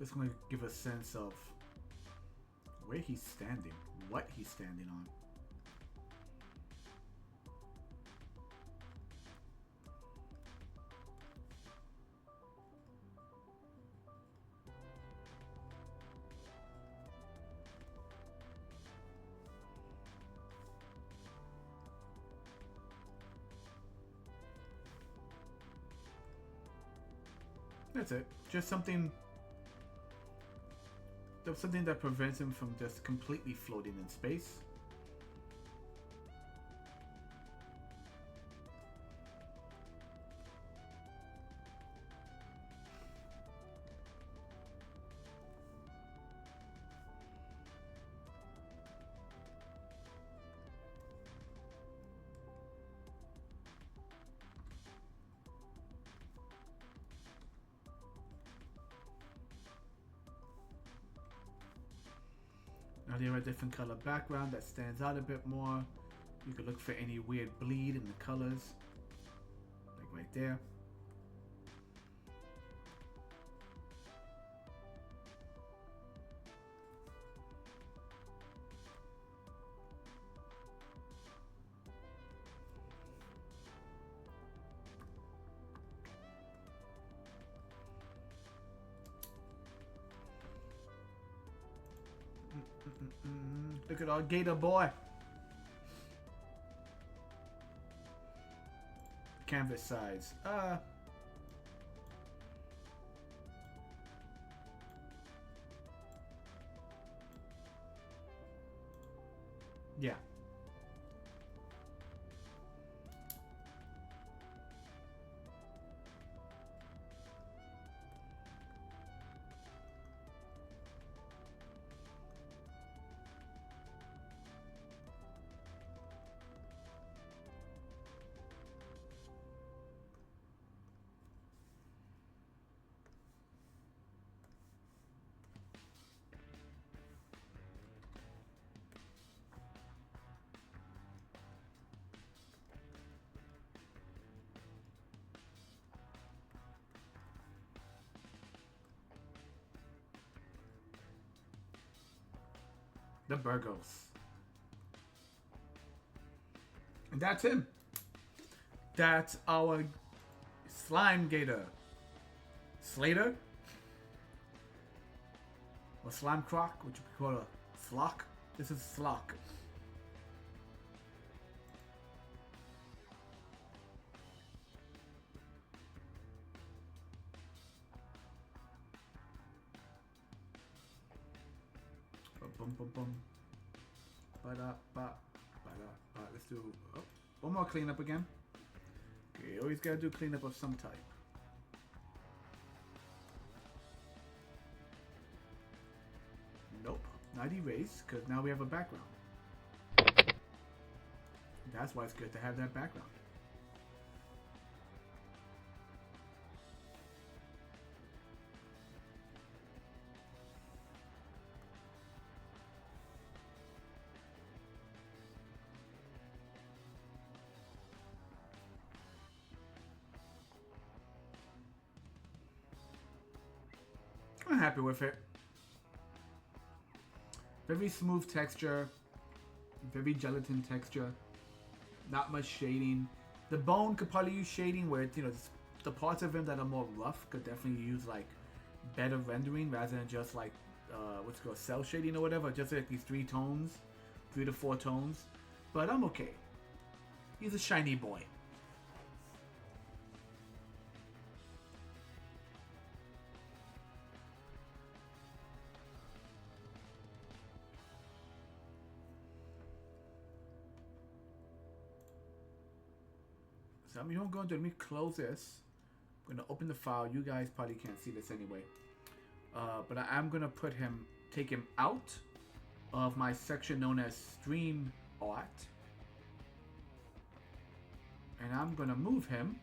Just going to give a sense of where he's standing, what he's standing on. That's it. Just something that prevents him from just completely floating in space. Now they have a different color background that stands out a bit more. You could look for any weird bleed in the colors, like right there. Look at our Gator boy. Canvas size. Yeah. The Burgos. And that's him. That's our slime gator. Slater. Or Slime Croc, which we call a Slock. This is Slock. Boom, boom, boom. Let's do one more cleanup again. Okay, always gotta do cleanup of some type. Nope, not erase, because now we have a background. That's why it's good to have that background. I'm happy with it. Very smooth texture, very gelatin texture, not much shading. The bone could probably use shading where it's, you know, the parts of him that are more rough could definitely use like better rendering rather than just like what's called cell shading or whatever, just like these 3 tones, 3 to 4 tones. But I'm okay. He's a shiny boy. So I'm going to let me close this. I'm going to open the file. You guys probably can't see this anyway. But I am going to take him out of my section known as stream art. And I'm going to move him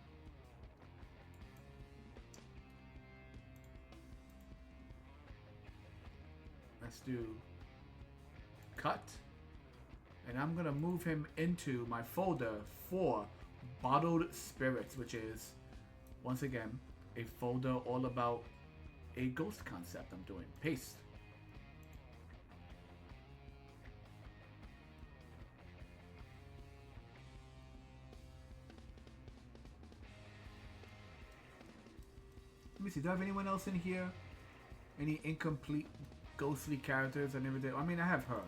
let's do cut. And I'm going to move him into my folder for Bottled Spirits, which is, once again, a folder all about a ghost concept I'm doing. Paste. Let me see, do I have anyone else in here? Any incomplete ghostly characters I never did? I mean, I have her.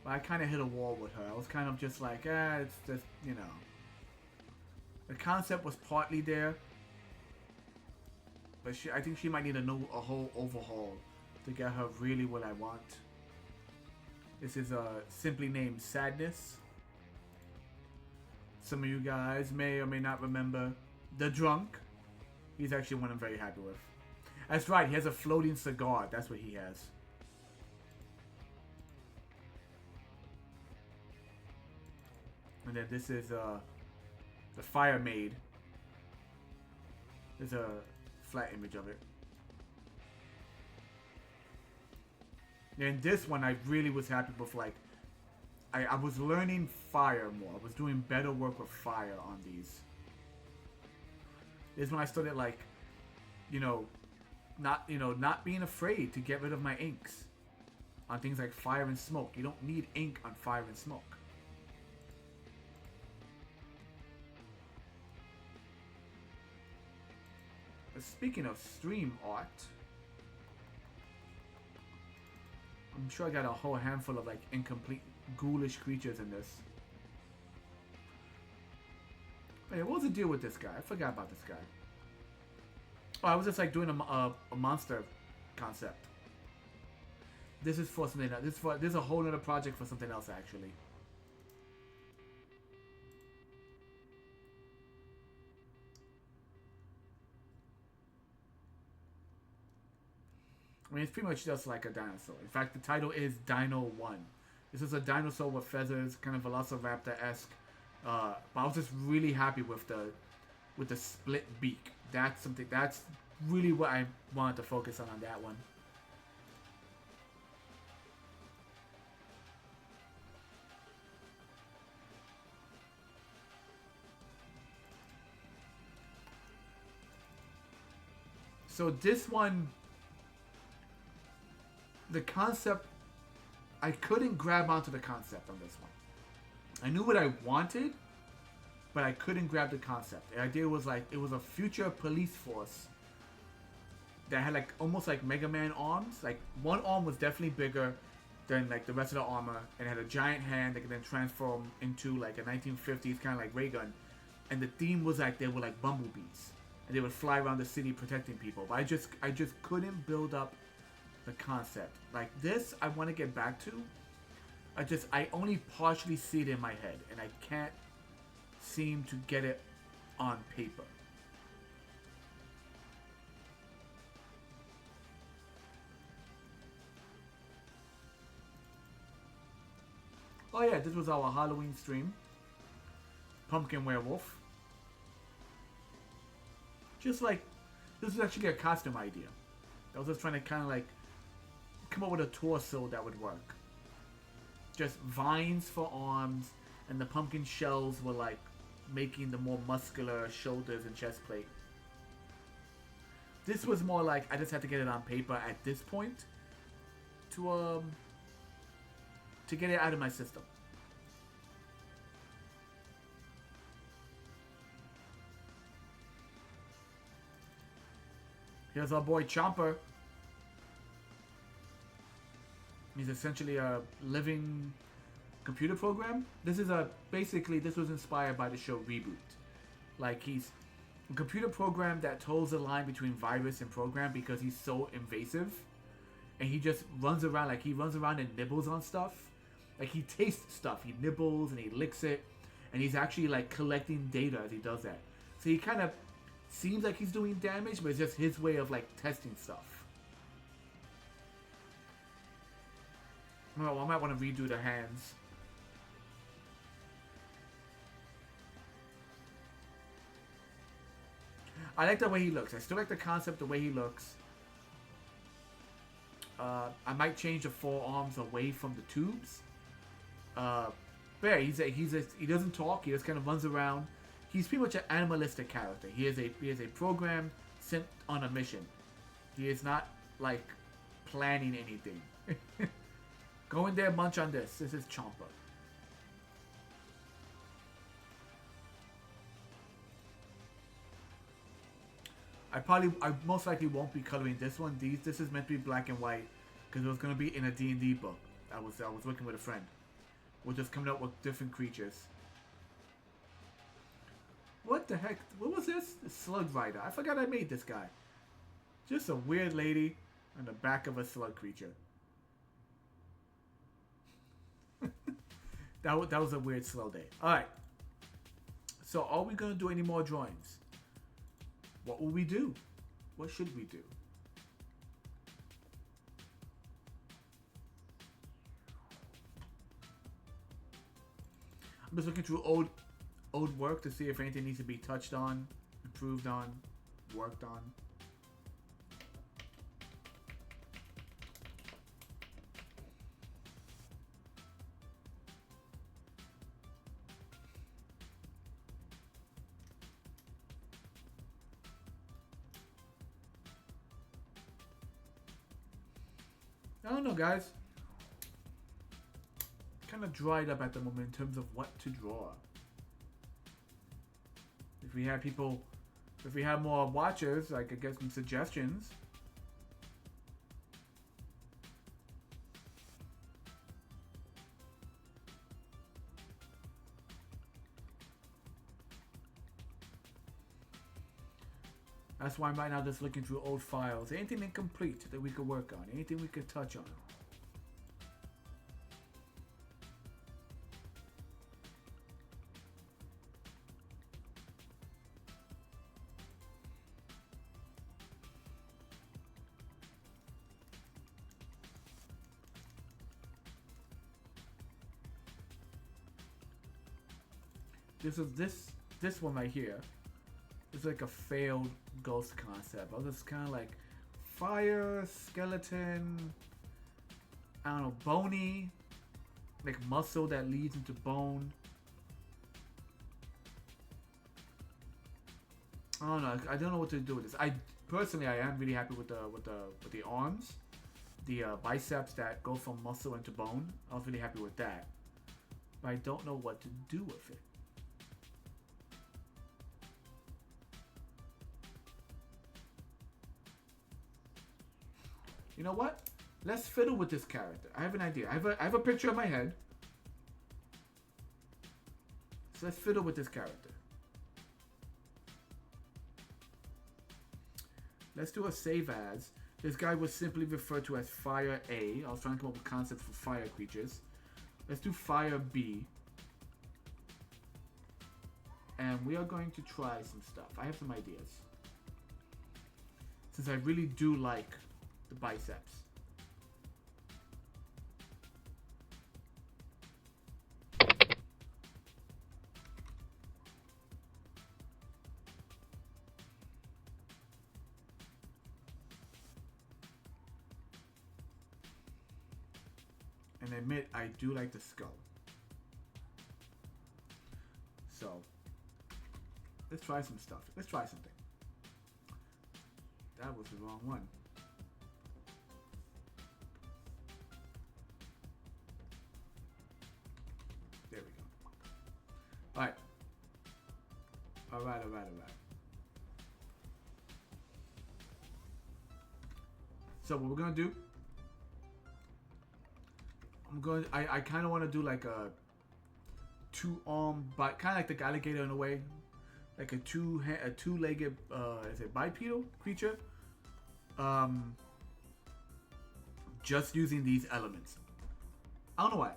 But I kind of hit a wall with her. I was kind of just like, it's just, you know. The concept was partly there, but I think she might need a whole overhaul to get her really what I want. This is simply named Sadness. Some of you guys may or may not remember the Drunk. He's actually one I'm very happy with. That's right, he has a floating cigar. That's what he has. And then this is the Fire Maid. There's a flat image of it. And this one I really was happy with. Like, I was learning fire more. I was doing better work with fire on these. This is when I started, like, not being afraid to get rid of my inks on things like fire and smoke. You don't need ink on fire and smoke. But speaking of stream art, I'm sure I got a whole handful of like incomplete ghoulish creatures in this. Hey, what was the deal with this guy? I forgot about this guy. Oh, I was just like doing a monster concept. This is for something else. This is a whole other project for something else actually. I mean, it's pretty much just like a dinosaur. In fact, the title is Dino 1. This is a dinosaur with feathers, kind of Velociraptor-esque. But I was just really happy with the split beak. That's really what I wanted to focus on that one. So this one, the concept, I couldn't grab onto the concept on this one. I knew what I wanted, but I couldn't grab the concept. The idea was like, it was a future police force that had like almost like Mega Man arms. Like one arm was definitely bigger than like the rest of the armor, and had a giant hand that could then transform into like a 1950s kind of like ray gun. And the theme was like they were like bumblebees, and they would fly around the city protecting people. But I just couldn't build up the concept. Like this, I want to get back to. I only partially see it in my head, and I can't seem to get it on paper. Oh yeah, this was our Halloween stream. Pumpkin werewolf. Just like, this was actually a costume idea. I was just trying to kind of like come up with a torso that would work. Just vines for arms, and the pumpkin shells were like making the more muscular shoulders and chest plate. This was more like I just had to get it on paper at this point to get it out of my system. Here's our boy Chomper. He's essentially a living computer program. This is basically this was inspired by the show Reboot. Like he's a computer program that toes the line between virus and program because he's so invasive, and he just runs around like he runs around and nibbles on stuff. Like he tastes stuff, he nibbles and he licks it, and he's actually like collecting data as he does that. So he kind of seems like he's doing damage, but it's just his way of like testing stuff. Oh, I might want to redo the hands. I like the way he looks. I still like the concept, the way he looks. I might change the forearms away from the tubes. But yeah, he doesn't talk. He just kind of runs around. He's pretty much an animalistic character. He is a program sent on a mission. He is not like planning anything. Go in there, munch on this. This is Chomper. I most likely won't be coloring this one. This is meant to be black and white because it was gonna be in a D&D book. I was working with a friend. We're just coming up with different creatures. What the heck? What was this? The Slug Rider. I forgot I made this guy. Just a weird lady on the back of a slug creature. that was a weird slow day. Alright. So are we going to do any more drawings? What will we do? What should we do? I'm just looking through old work to see if anything needs to be touched on, improved on, worked on. I don't know, guys. Kind of dried up at the moment in terms of what to draw. If we have more watchers, I could get some suggestions. That's why I'm right now just looking through old files. Anything incomplete that we could work on. Anything we could touch on. This one right here. It's like a failed ghost concept. I was just kind of like fire, skeleton, I don't know, bony, like muscle that leads into bone. I don't know. I don't know what to do with this. I am really happy with the arms, the biceps that go from muscle into bone. I was really happy with that, but I don't know what to do with it. You know what? Let's fiddle with this character. I have an idea. I have a picture in my head. So let's fiddle with this character. Let's do a save as. This guy was simply referred to as Fire A. I was trying to come up with concepts for fire creatures. Let's do Fire B. And we are going to try some stuff. I have some ideas. Since I really do like the biceps. And I admit, I do like the skull. So, let's try some stuff. Let's try something. That was the wrong one. There we go. Alright. Alright. So what we're gonna do, I kind of want to do like a two-arm, but kind of like the alligator in a way, like a two-legged, is it bipedal creature? Just using these elements. I don't know why.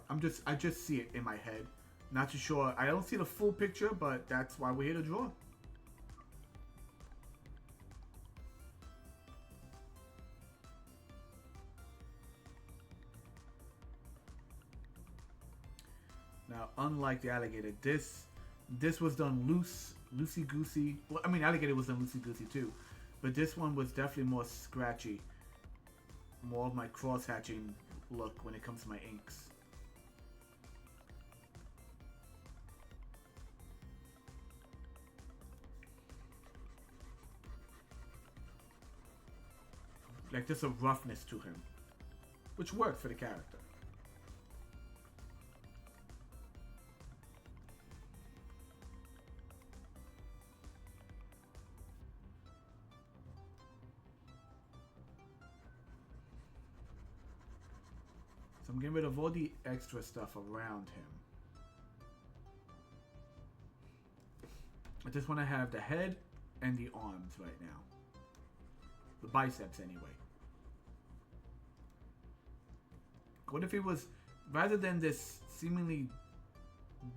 I just see it in my head. Not too sure. I don't see the full picture, but that's why we're here to draw. Now, unlike the alligator, this was done loosey-goosey. Well, I mean, alligator was done loosey-goosey too, but this one was definitely more scratchy. More of my cross-hatching look when it comes to my inks. Like just a roughness to him, which worked for the character. So I'm getting rid of all the extra stuff around him. I just want to have the head and the arms right now. The biceps anyway. What if he was, rather than this seemingly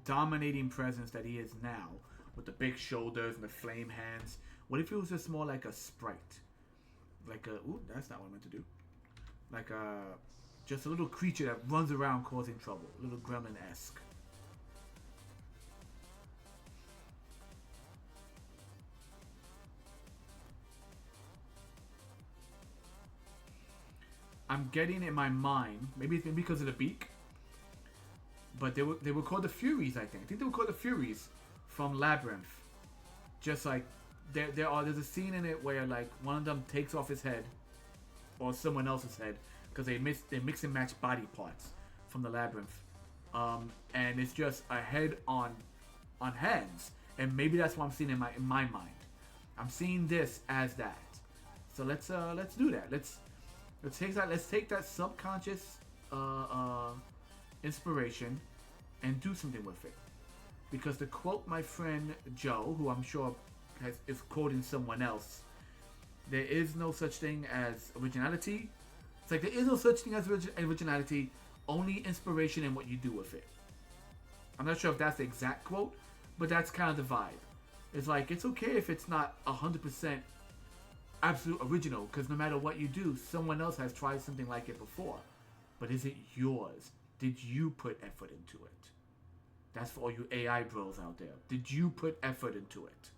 dominating presence that he is now, with the big shoulders and the flame hands, what if he was just more like a sprite? Like a, ooh, that's not what I meant to do. Like a, just a little creature that runs around causing trouble. A little gremlin-esque. I'm getting in my mind, maybe it's because of the beak, but they were called the Furies, I think. I think they were called the Furies from Labyrinth. Just like, there's a scene in it where like one of them takes off his head, or someone else's head, because they mix and match body parts from the Labyrinth. And it's just a head on hands. And maybe that's what I'm seeing in my mind. I'm seeing this as that. So let's do that. Let's take that subconscious inspiration and do something with it. Because to quote my friend Joe, who I'm sure is quoting someone else, there is no such thing as originality. It's like there is no such thing as originality, only inspiration and what you do with it. I'm not sure if that's the exact quote, but that's kind of the vibe. It's like, it's okay if it's not 100% absolute original, because no matter what you do, someone else has tried something like it before. But is it yours? Did you put effort into it? That's for all you AI bros out there. Did you put effort into it?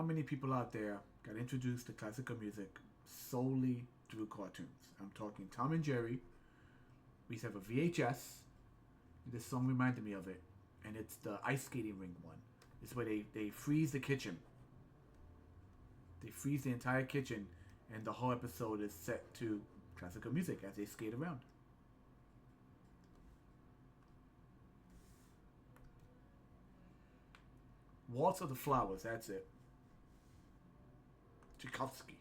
how many people out there got introduced to classical music solely through cartoons? I'm talking Tom and Jerry. We used to have a VHS. This song reminded me of it. And it's the ice skating rink one. It's where they freeze the kitchen. They freeze the entire kitchen, and the whole episode is set to classical music as they skate around. Waltz of the Flowers, that's it. Tchaikovsky.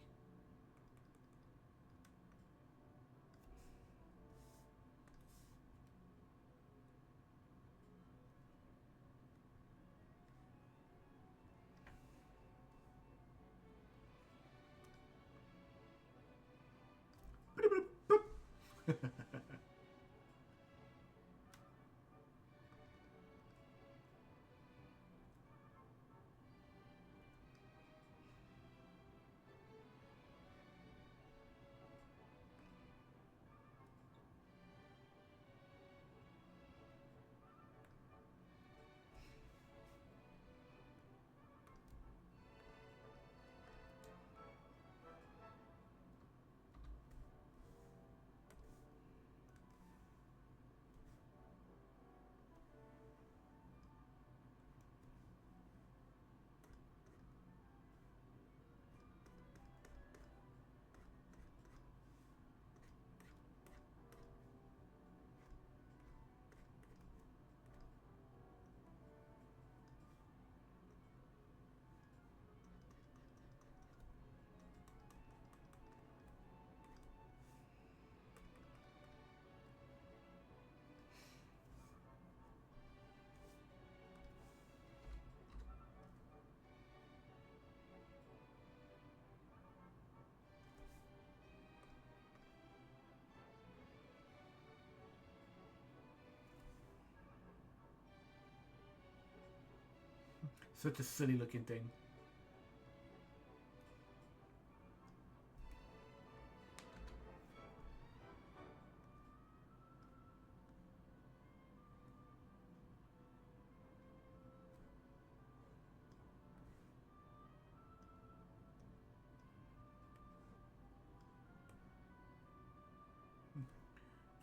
Such a silly looking thing.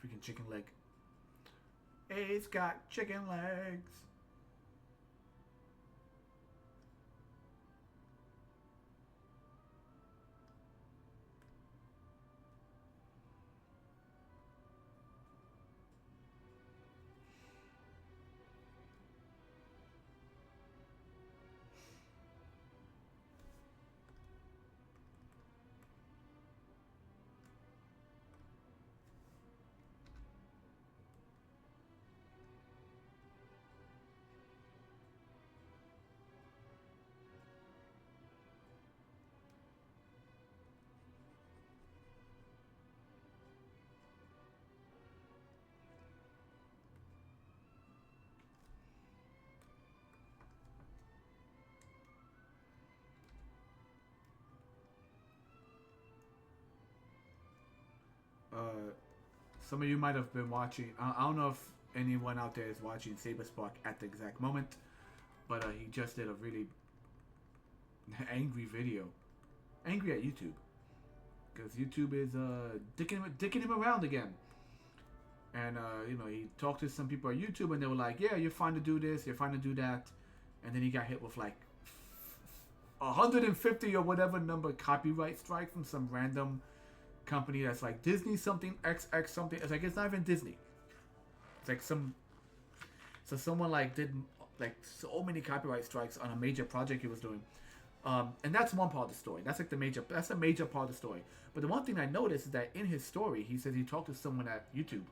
Freaking chicken leg. It's got chicken legs. Some of you might have been watching. I don't know if anyone out there is watching Saber Spark at the exact moment, but he just did a really angry video. Angry at YouTube. Because YouTube is dicking him around again. And, he talked to some people at YouTube and they were like, yeah, you're fine to do this, you're fine to do that. And then he got hit with like 150 or whatever number copyright strike from some random company that's like Disney something XX something. It's like, it's not even Disney. It's like someone like did like so many copyright strikes on a major project he was doing. And that's one part of the story. That's a major part of the story. But the one thing I noticed is that in his story, he says he talked to someone at YouTube.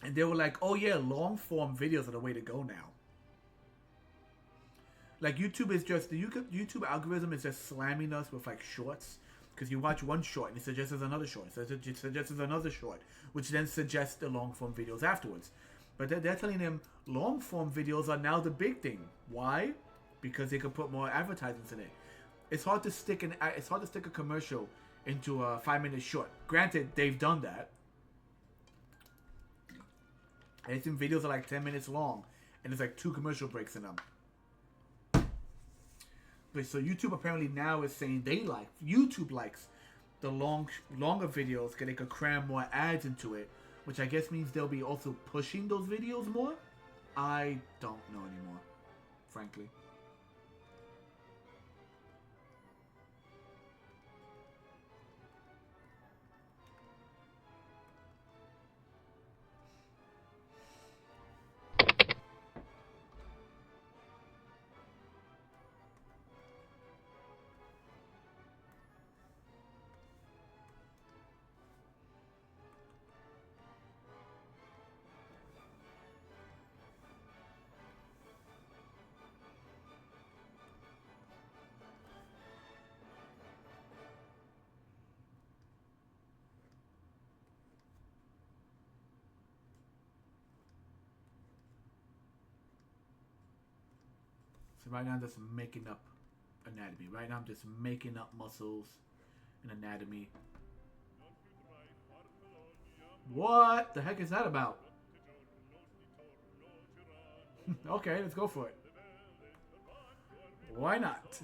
And they were like, oh yeah, long form videos are the way to go now. Like YouTube is just, the YouTube algorithm is just slamming us with like shorts. Because you watch one short and it suggests another short. It suggests another short, which then suggests the long form videos afterwards. But they're telling him long form videos are now the big thing. Why? Because they could put more advertisements in it. It's hard to stick a commercial into a 5-minute short. Granted, they've done that. And some videos are like 10 minutes long, and there's like 2 commercial breaks in them. But so YouTube apparently now is saying YouTube likes the longer videos because they could cram more ads into it, which I guess means they'll be also pushing those videos more. I don't know anymore, frankly. So right now I'm just making up anatomy. Right now I'm just making up muscles and anatomy. What the heck is that about? Okay, let's go for it. Why not?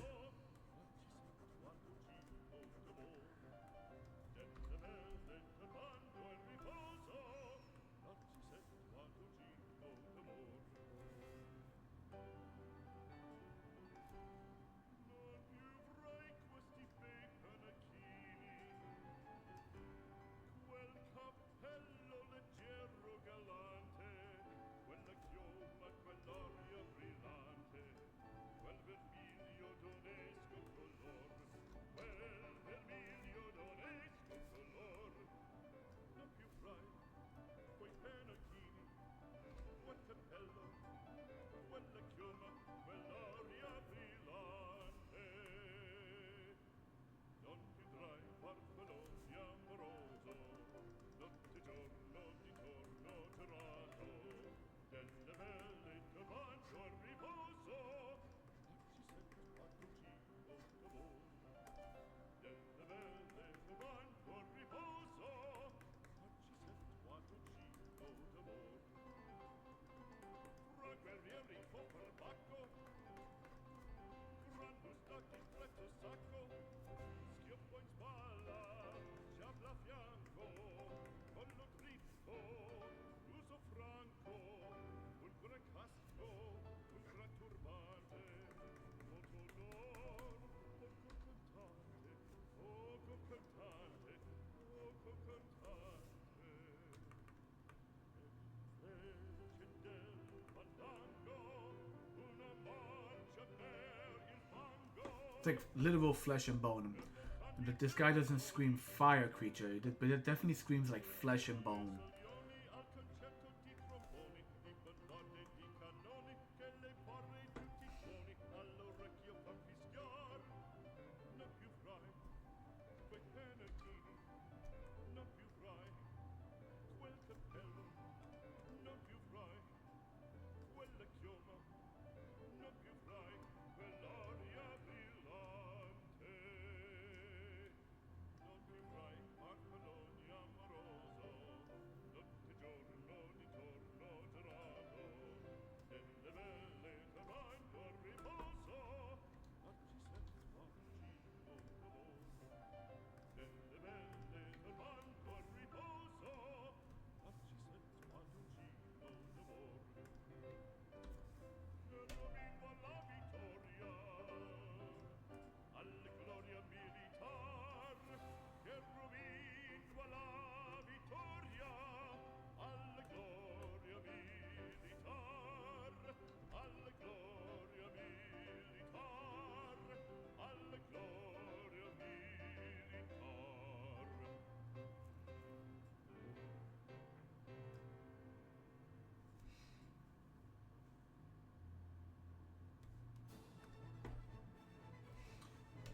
It's like literal flesh and bone. This guy doesn't scream fire creature, but it definitely screams like flesh and bone.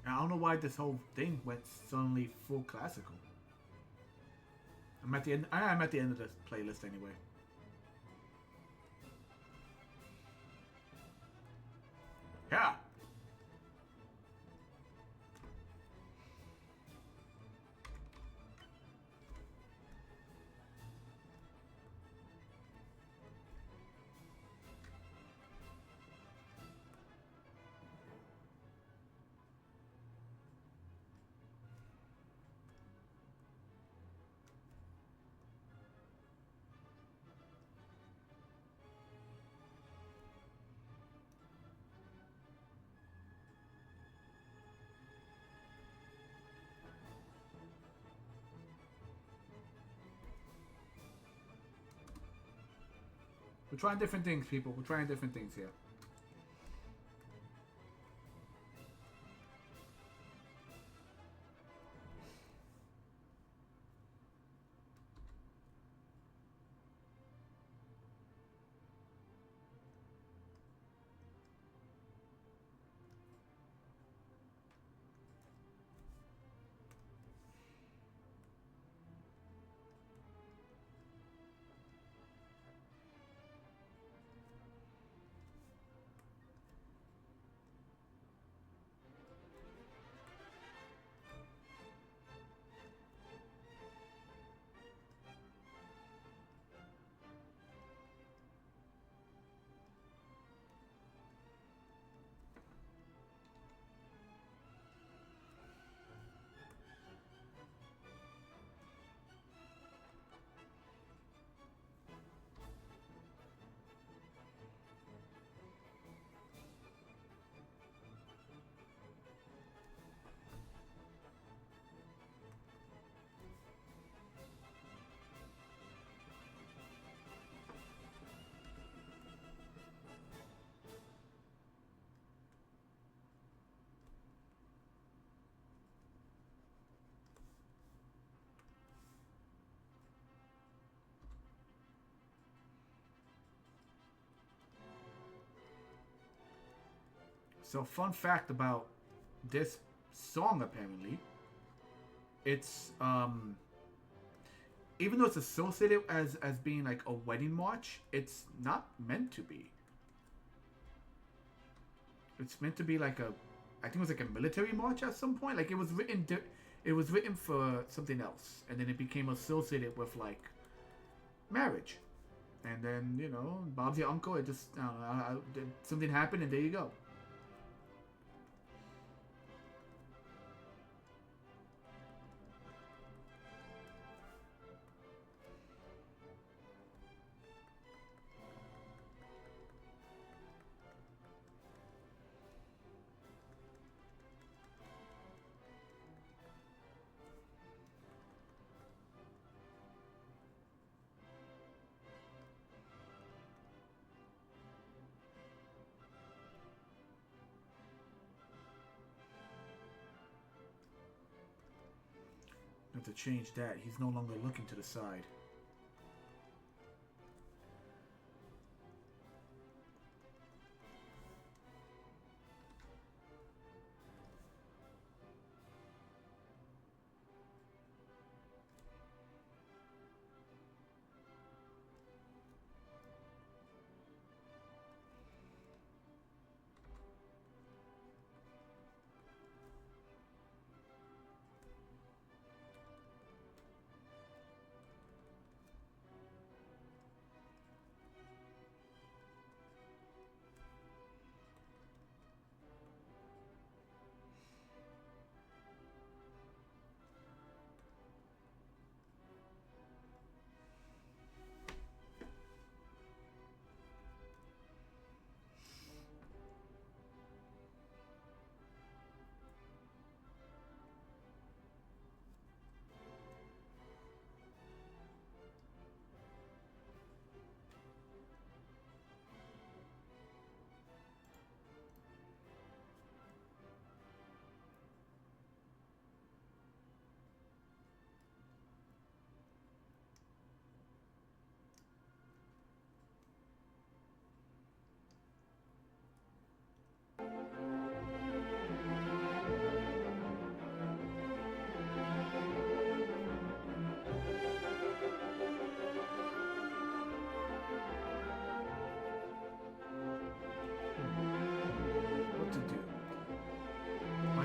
I don't know why this whole thing went suddenly full classical. I'm at the end. I'm at the end of this playlist anyway. Yeah. We're trying different things, people. We're trying different things here. So, fun fact about this song, apparently, it's even though it's associated as being like a wedding march, it's not meant to be. It's meant to be like a, I think it was like a military march at some point. Like it was written for something else, and then it became associated with like marriage. And then Bob's your uncle. It just something happened, and there you go. To change that, he's no longer looking to the side.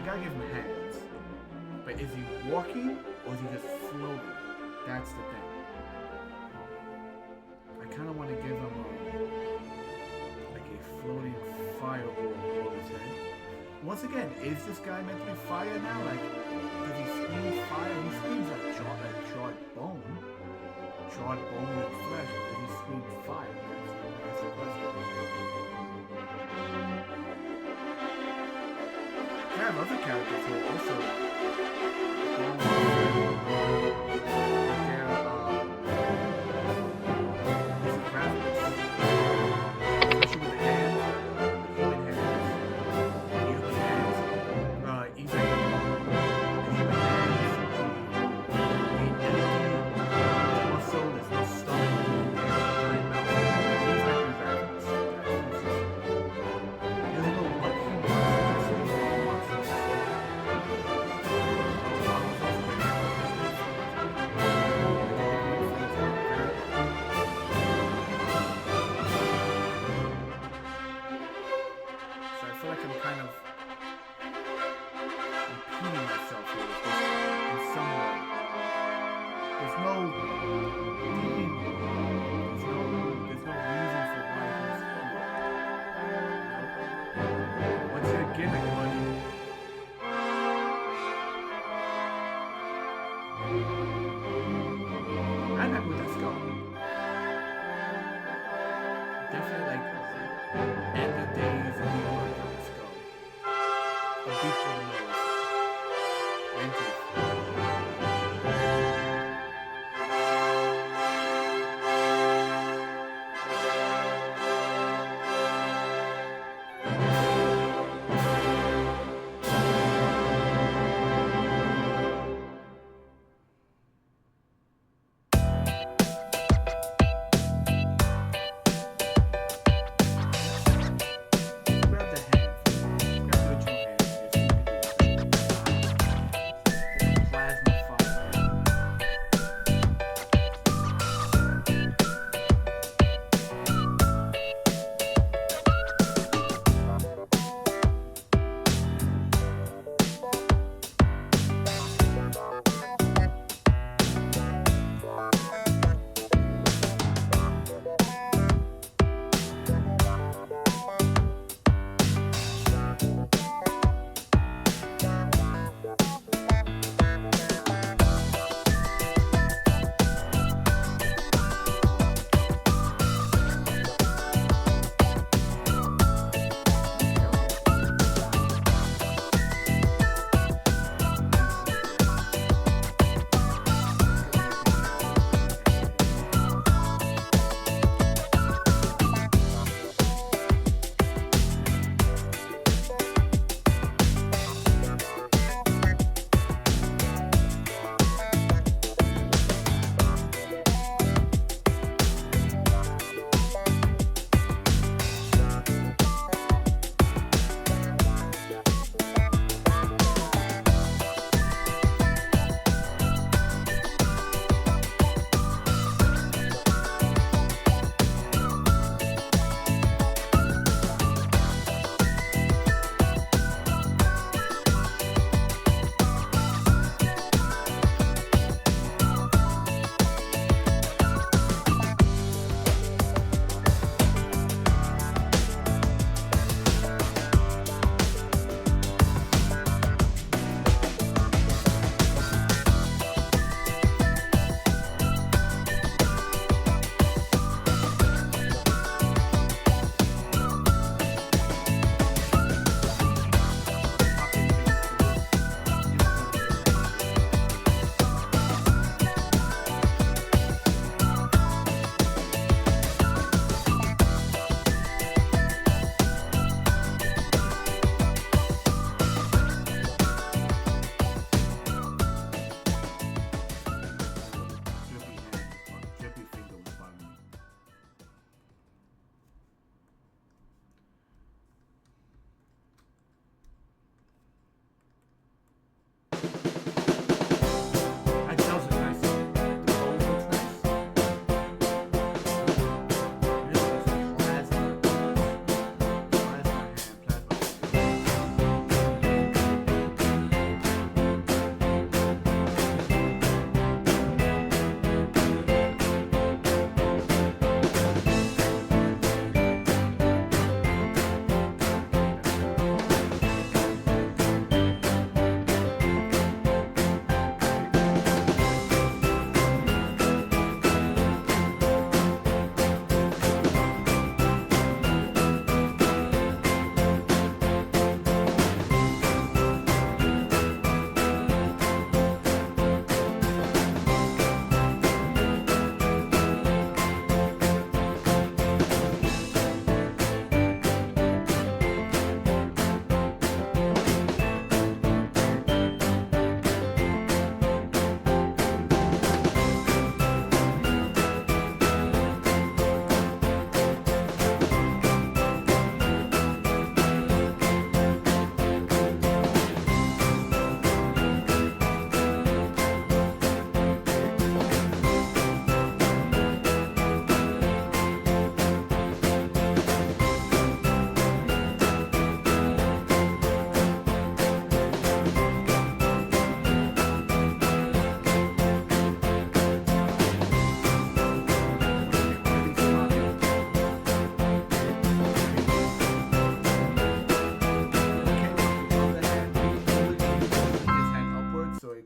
Gotta give him hands. But is he walking or is he just floating? That's the thing. I kind of want to give him like a floating fireball over his head. Once again, is this guy meant to be fire now? Like, does he scream fire? He screams like charred bone. Charred bone and flesh. But does he scream fire? That's the question. I have other characters who are also graphics. like I'm kind of repeating myself here with this in some way. There's no theme. There's no reason for why he's here. What's your gimmick, buddy? I'm happy with that skull. Definitely like end the days of the art on the skull. A beat for the nose. And teeth. Grab the hand. Grab the two hands. Just so you can do it.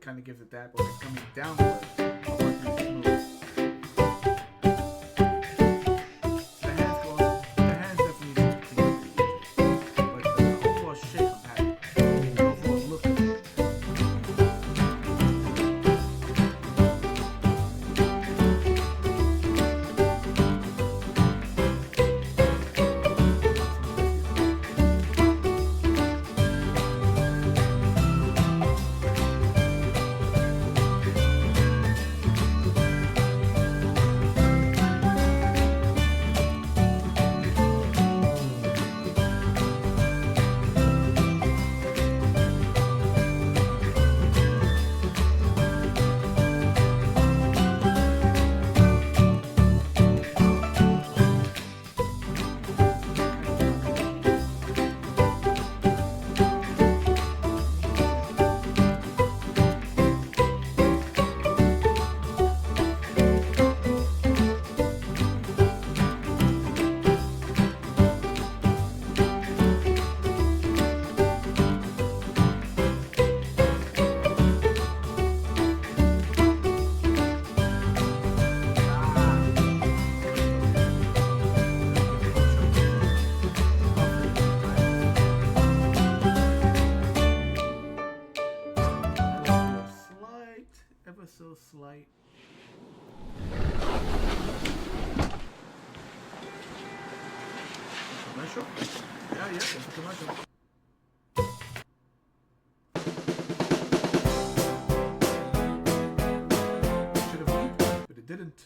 kind of gives it that, but when it's coming downward, I'll work really smooth. The hands definitely need to clean up, but the overall shape I'm happy. The overall look. Ever so slight. Commercial? Yeah, it's a commercial. Should have moved, but it didn't.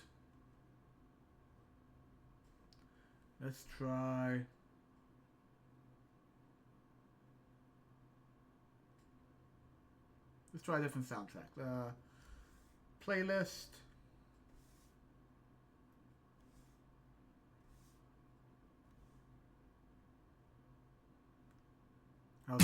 Let's try. Let's try a different soundtrack. Playlist. How's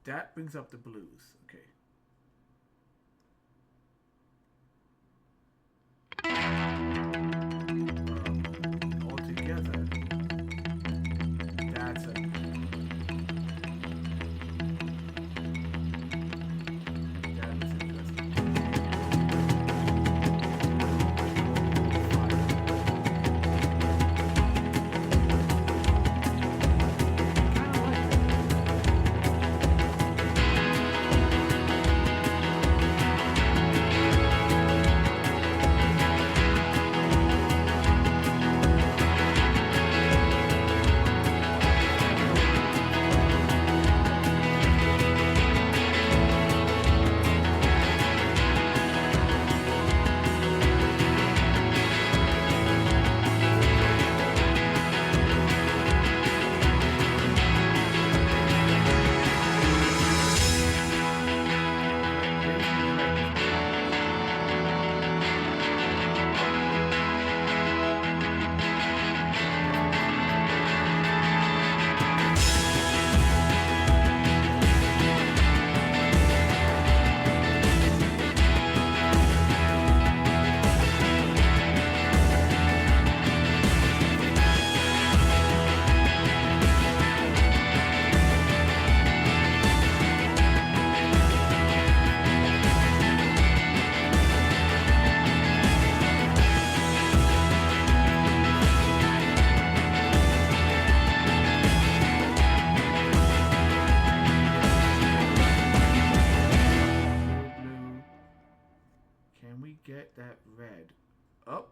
that brings up the blues. Okay. Altogether, that's a. That is interesting. Can we get that red? Oh.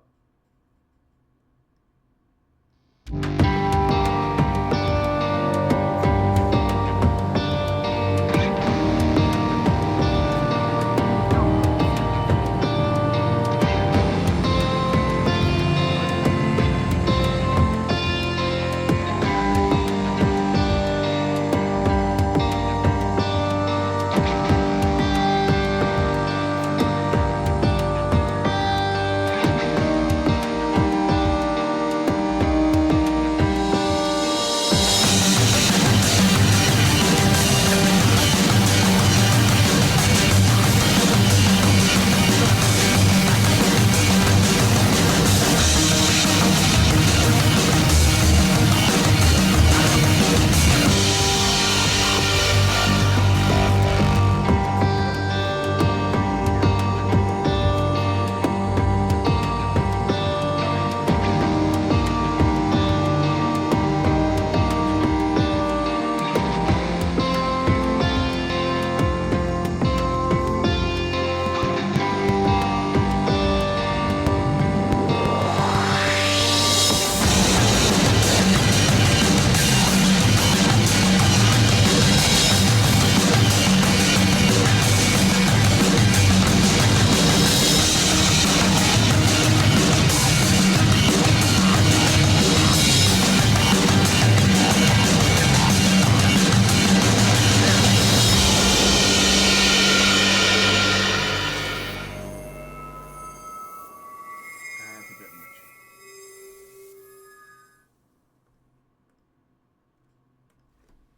That's a bit much.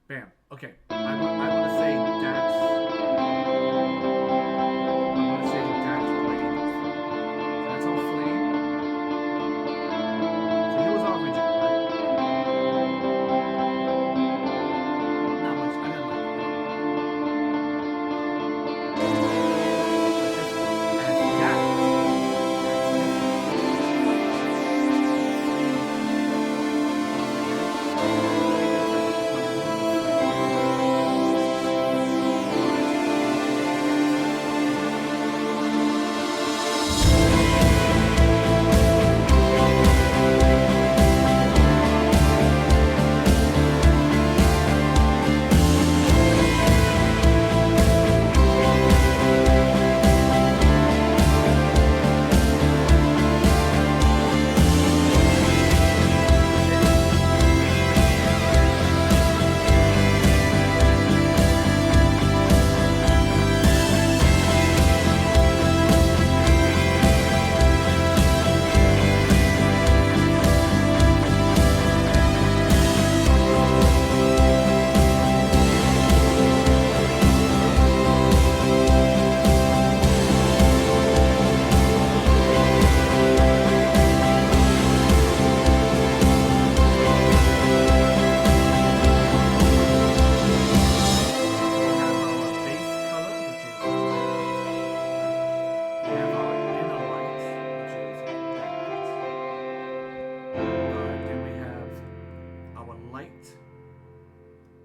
Bam. Okay. I want to say that's. I want to say that's flame. That's all flame. So he was all original, right? Not much. I didn't like it. And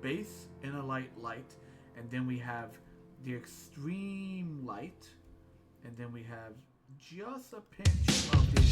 base, inner light, light, and then we have the extreme light, and then we have just a pinch of the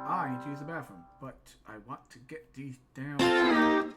I need to use the bathroom, but I want to get these down.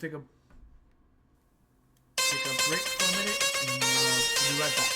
gonna take a break for a minute, and we'll be right back.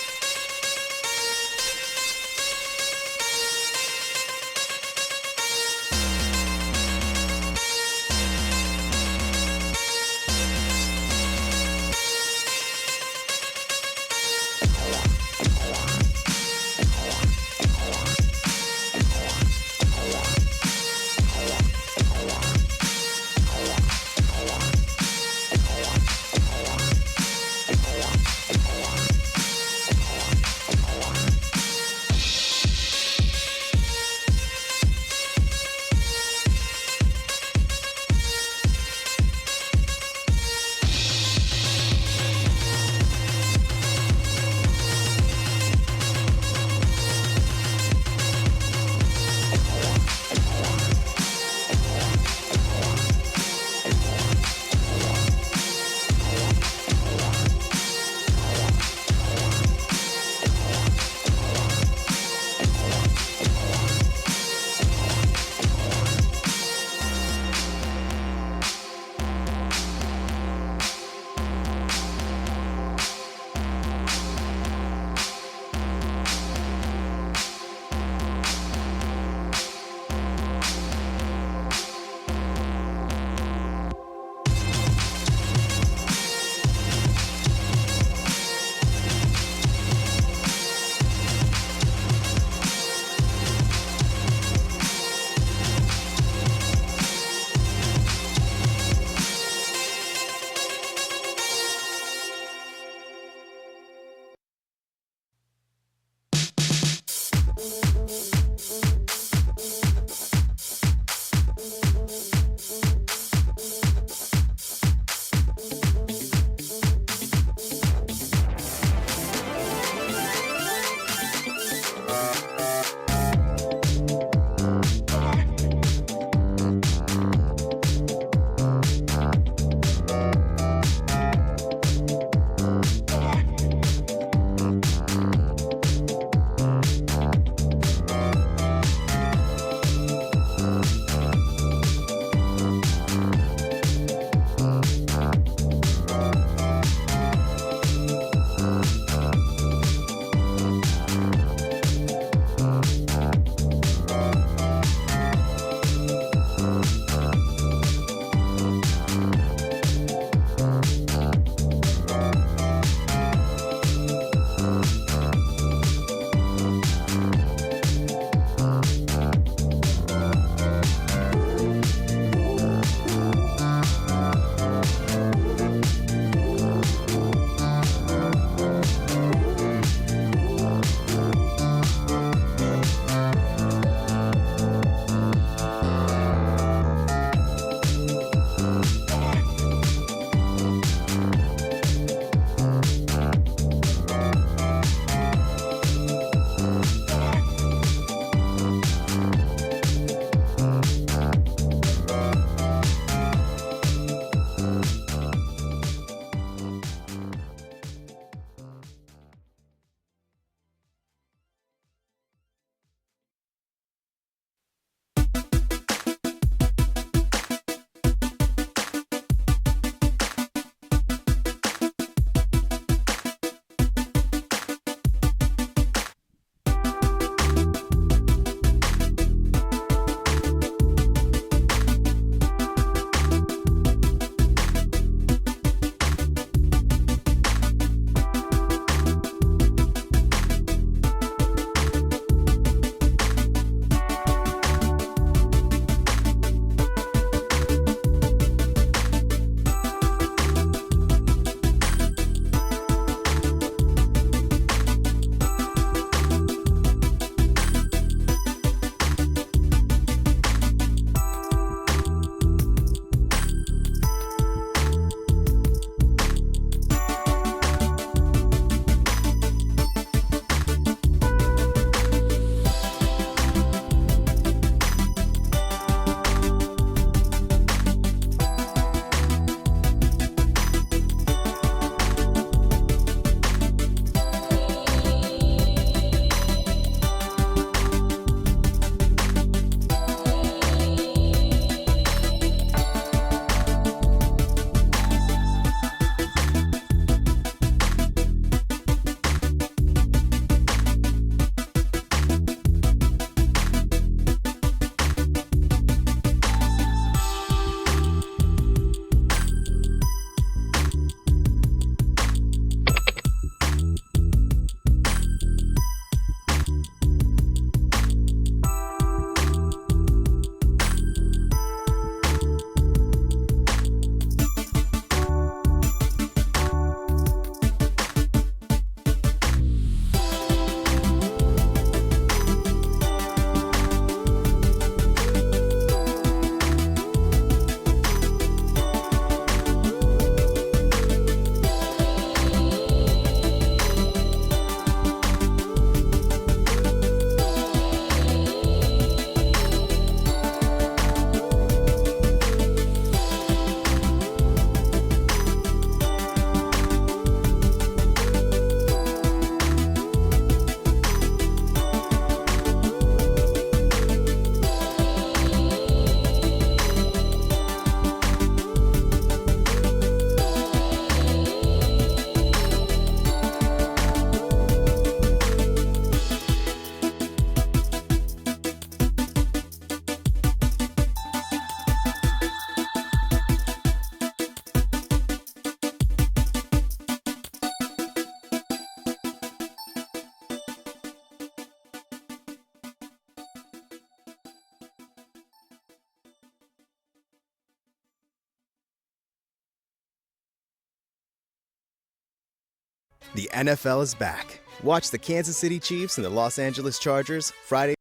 The NFL is back. Watch the Kansas City Chiefs and the Los Angeles Chargers Friday.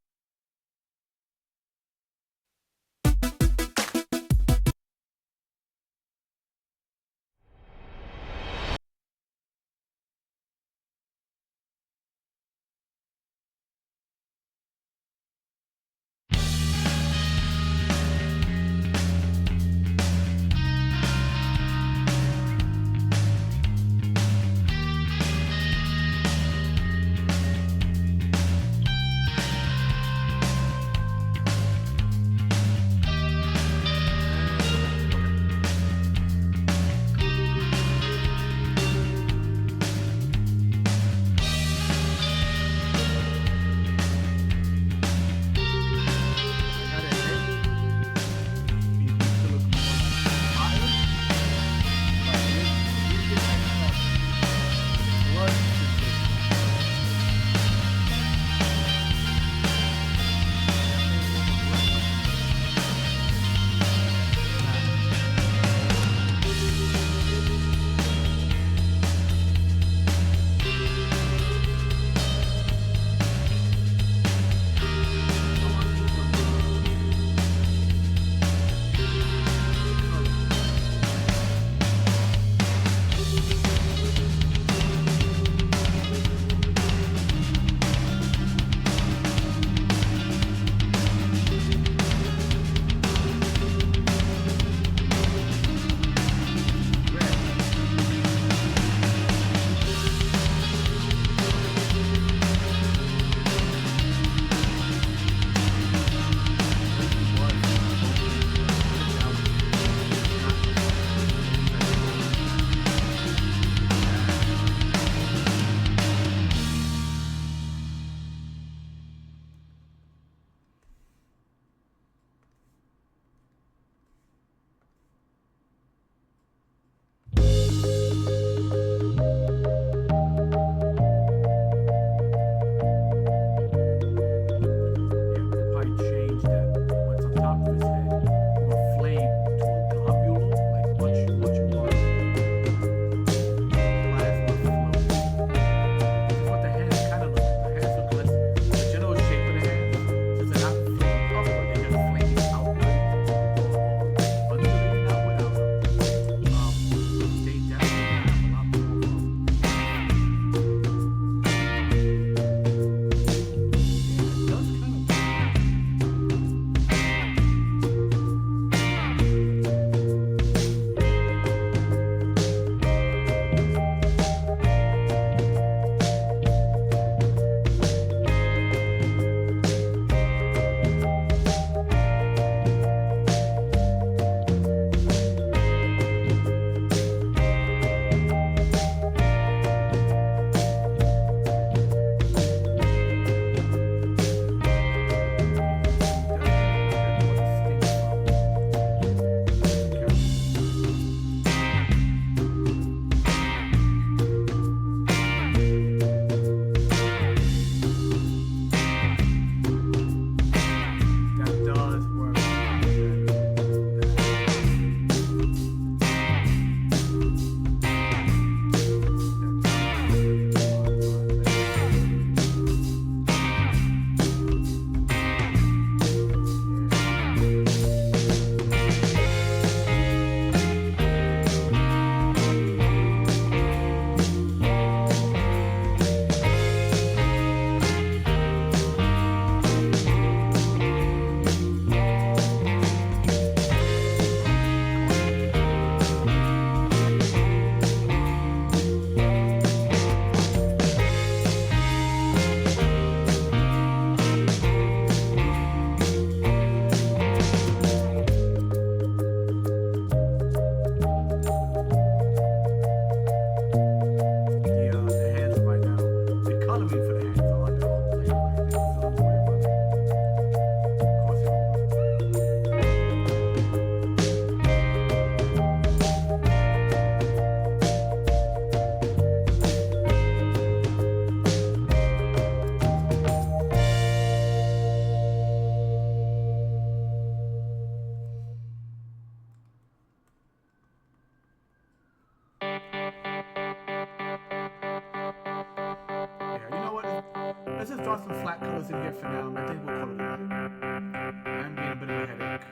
let's just draw some flat colors in here for now, and I think we'll call it a night. I'm getting a bit of a headache.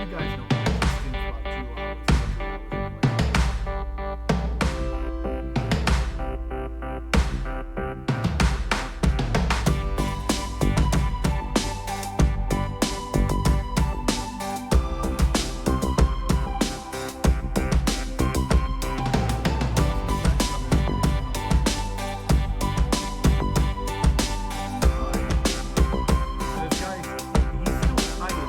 You guys know this thing's about 2 hours, 3 This guy, he's still kind of late.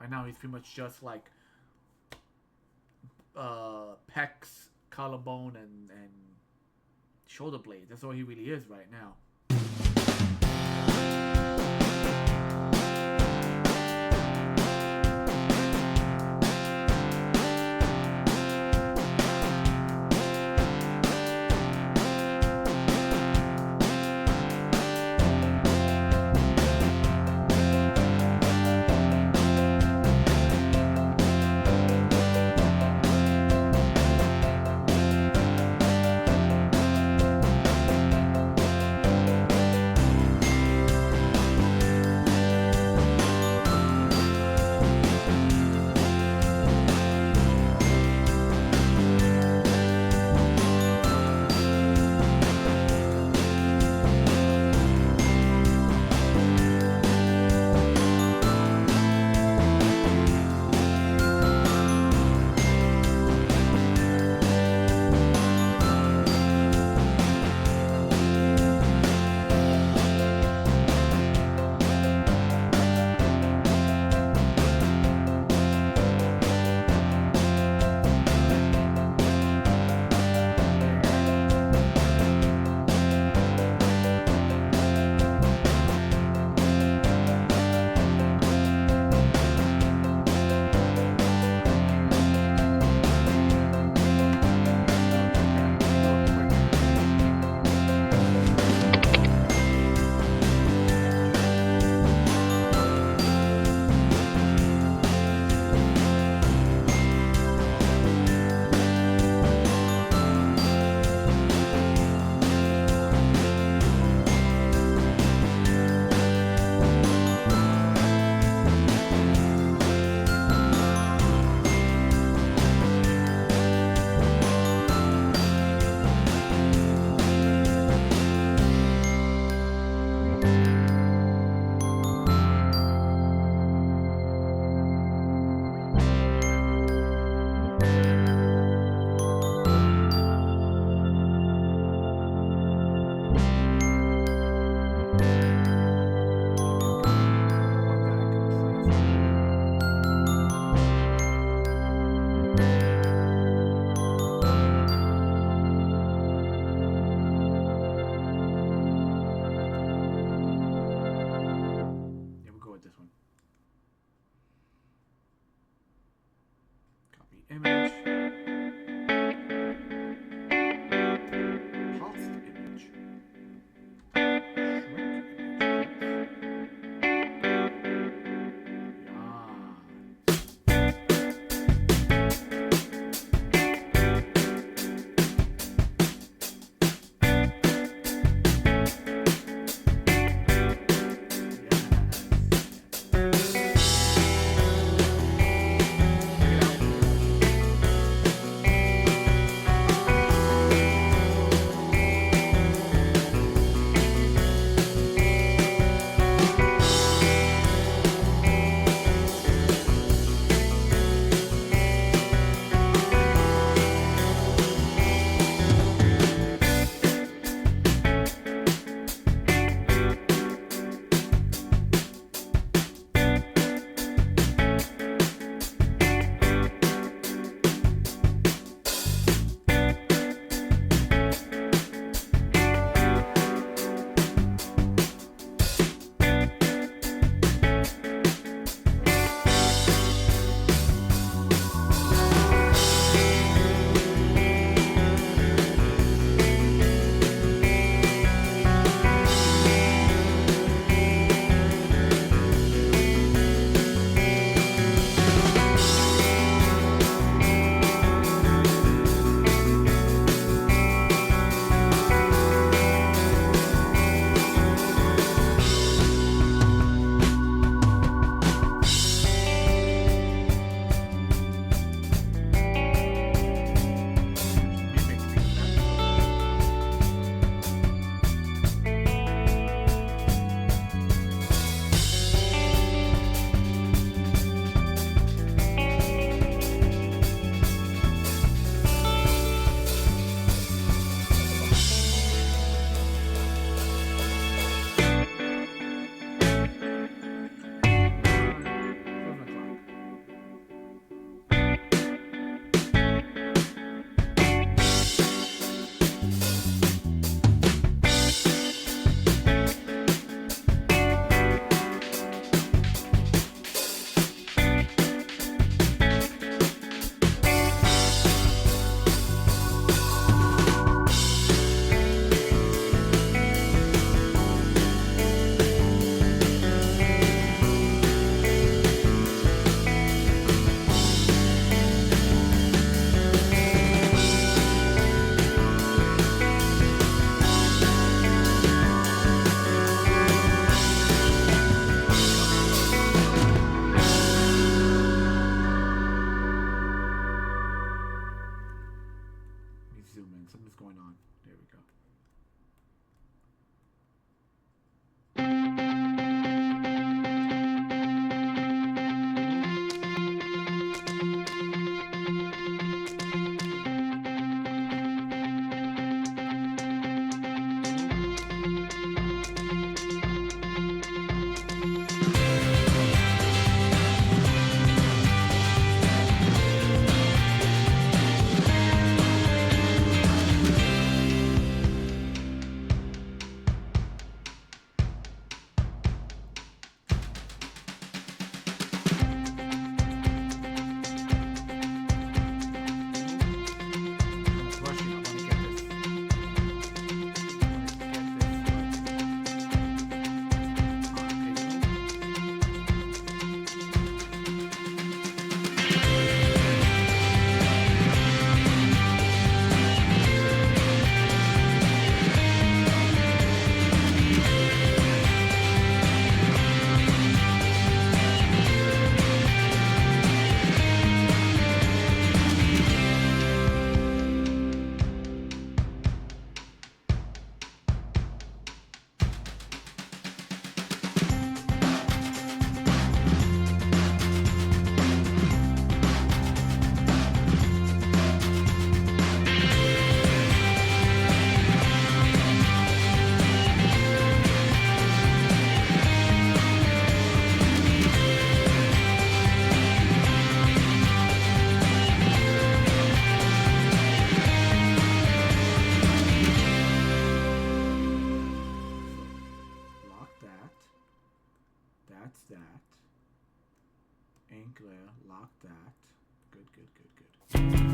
Right now, he's pretty much just like pecs, collarbone, and shoulder blades. That's all he really is right now. Image. Pulsed image. Shrink image. that's that. Ink layer, lock that. Good, good, good, good.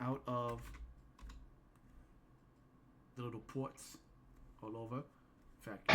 Out of the little ports all over. In fact.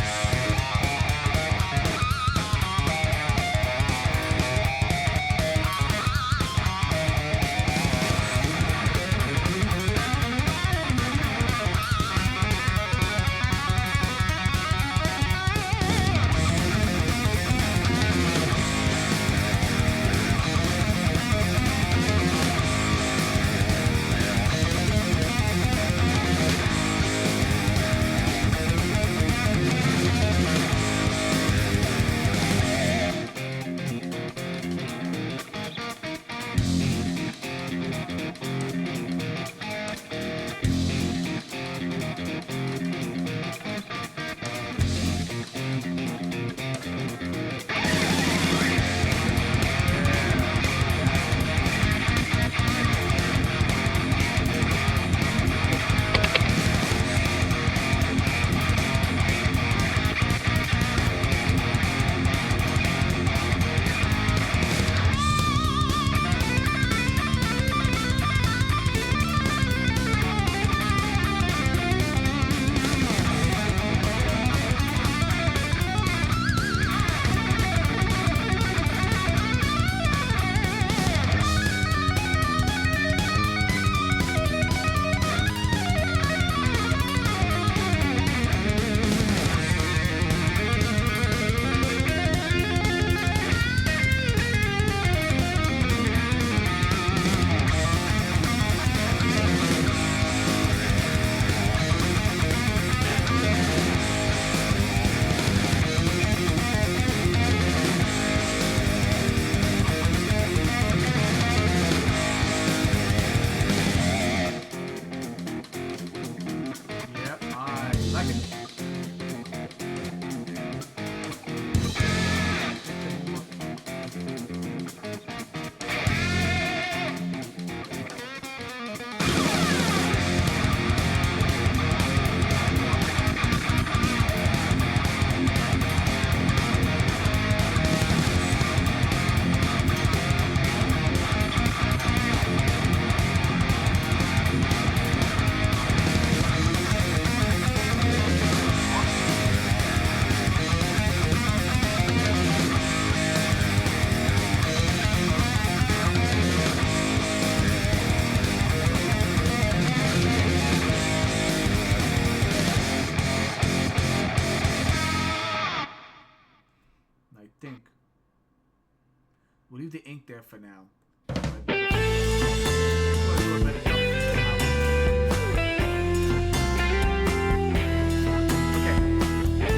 We'll leave the ink there for now. Okay.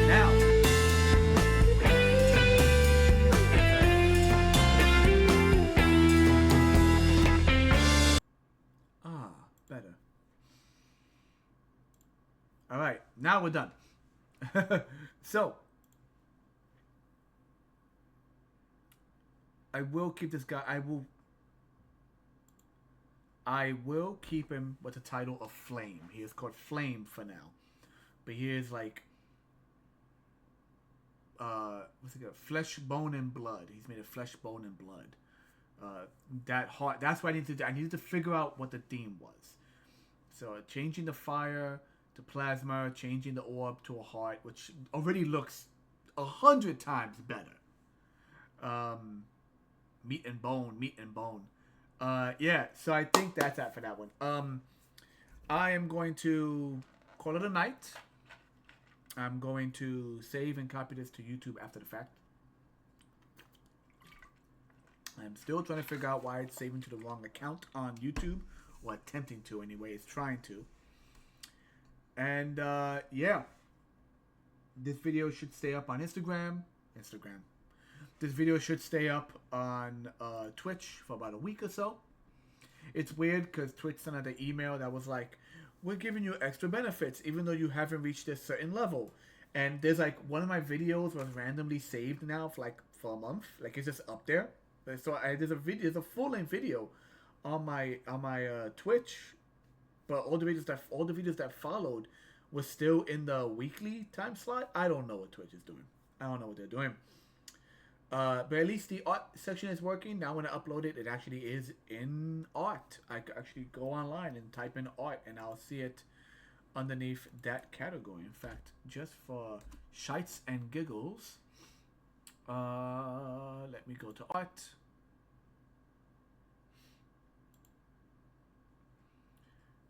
Now. Better. All right, now we're done. So, I will keep this guy. I will keep him with the title of Flame. He is called Flame for now, but he is like, what's it called? Flesh, bone, and blood. He's made of flesh, bone, and blood. That heart. That's what I need to do. I needed to figure out what the theme was. So changing the fire to plasma, changing the orb to a heart, which already looks 100 times better. Meat and bone, meat and bone. Yeah, so I think that's that for that one. I am going to call it a night. I'm going to save and copy this to YouTube after the fact. I'm still trying to figure out why it's saving to the wrong account on YouTube. Or attempting to anyway. It's trying to. And yeah. This video should stay up on Instagram. This video should stay up on Twitch for about a week or so. It's weird because Twitch sent out an email that was like, we're giving you extra benefits even though you haven't reached this certain level. And there's like one of my videos was randomly saved now for a month. Like it's just up there. So there's a full-length video on my Twitch, but all the videos that followed was still in the weekly time slot. I don't know what Twitch is doing. I don't know what they're doing. But at least the art section is working. Now when I upload it, it actually is in art. I can actually go online and type in art, and I'll see it underneath that category. In fact, just for shites and giggles, let me go to art.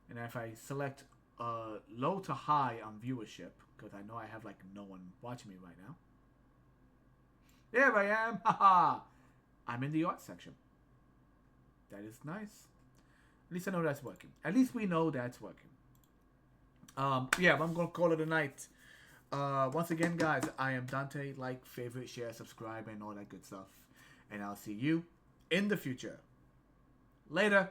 And if I select low to high on viewership, because I know I have like no one watching me right now. There I am. Haha. I'm in the art section. That is nice. At least I know that's working. At least we know that's working. Yeah, I'm going to call it a night. Once again, guys, I am Dante. Like, favorite, share, subscribe, and all that good stuff. And I'll see you in the future. Later.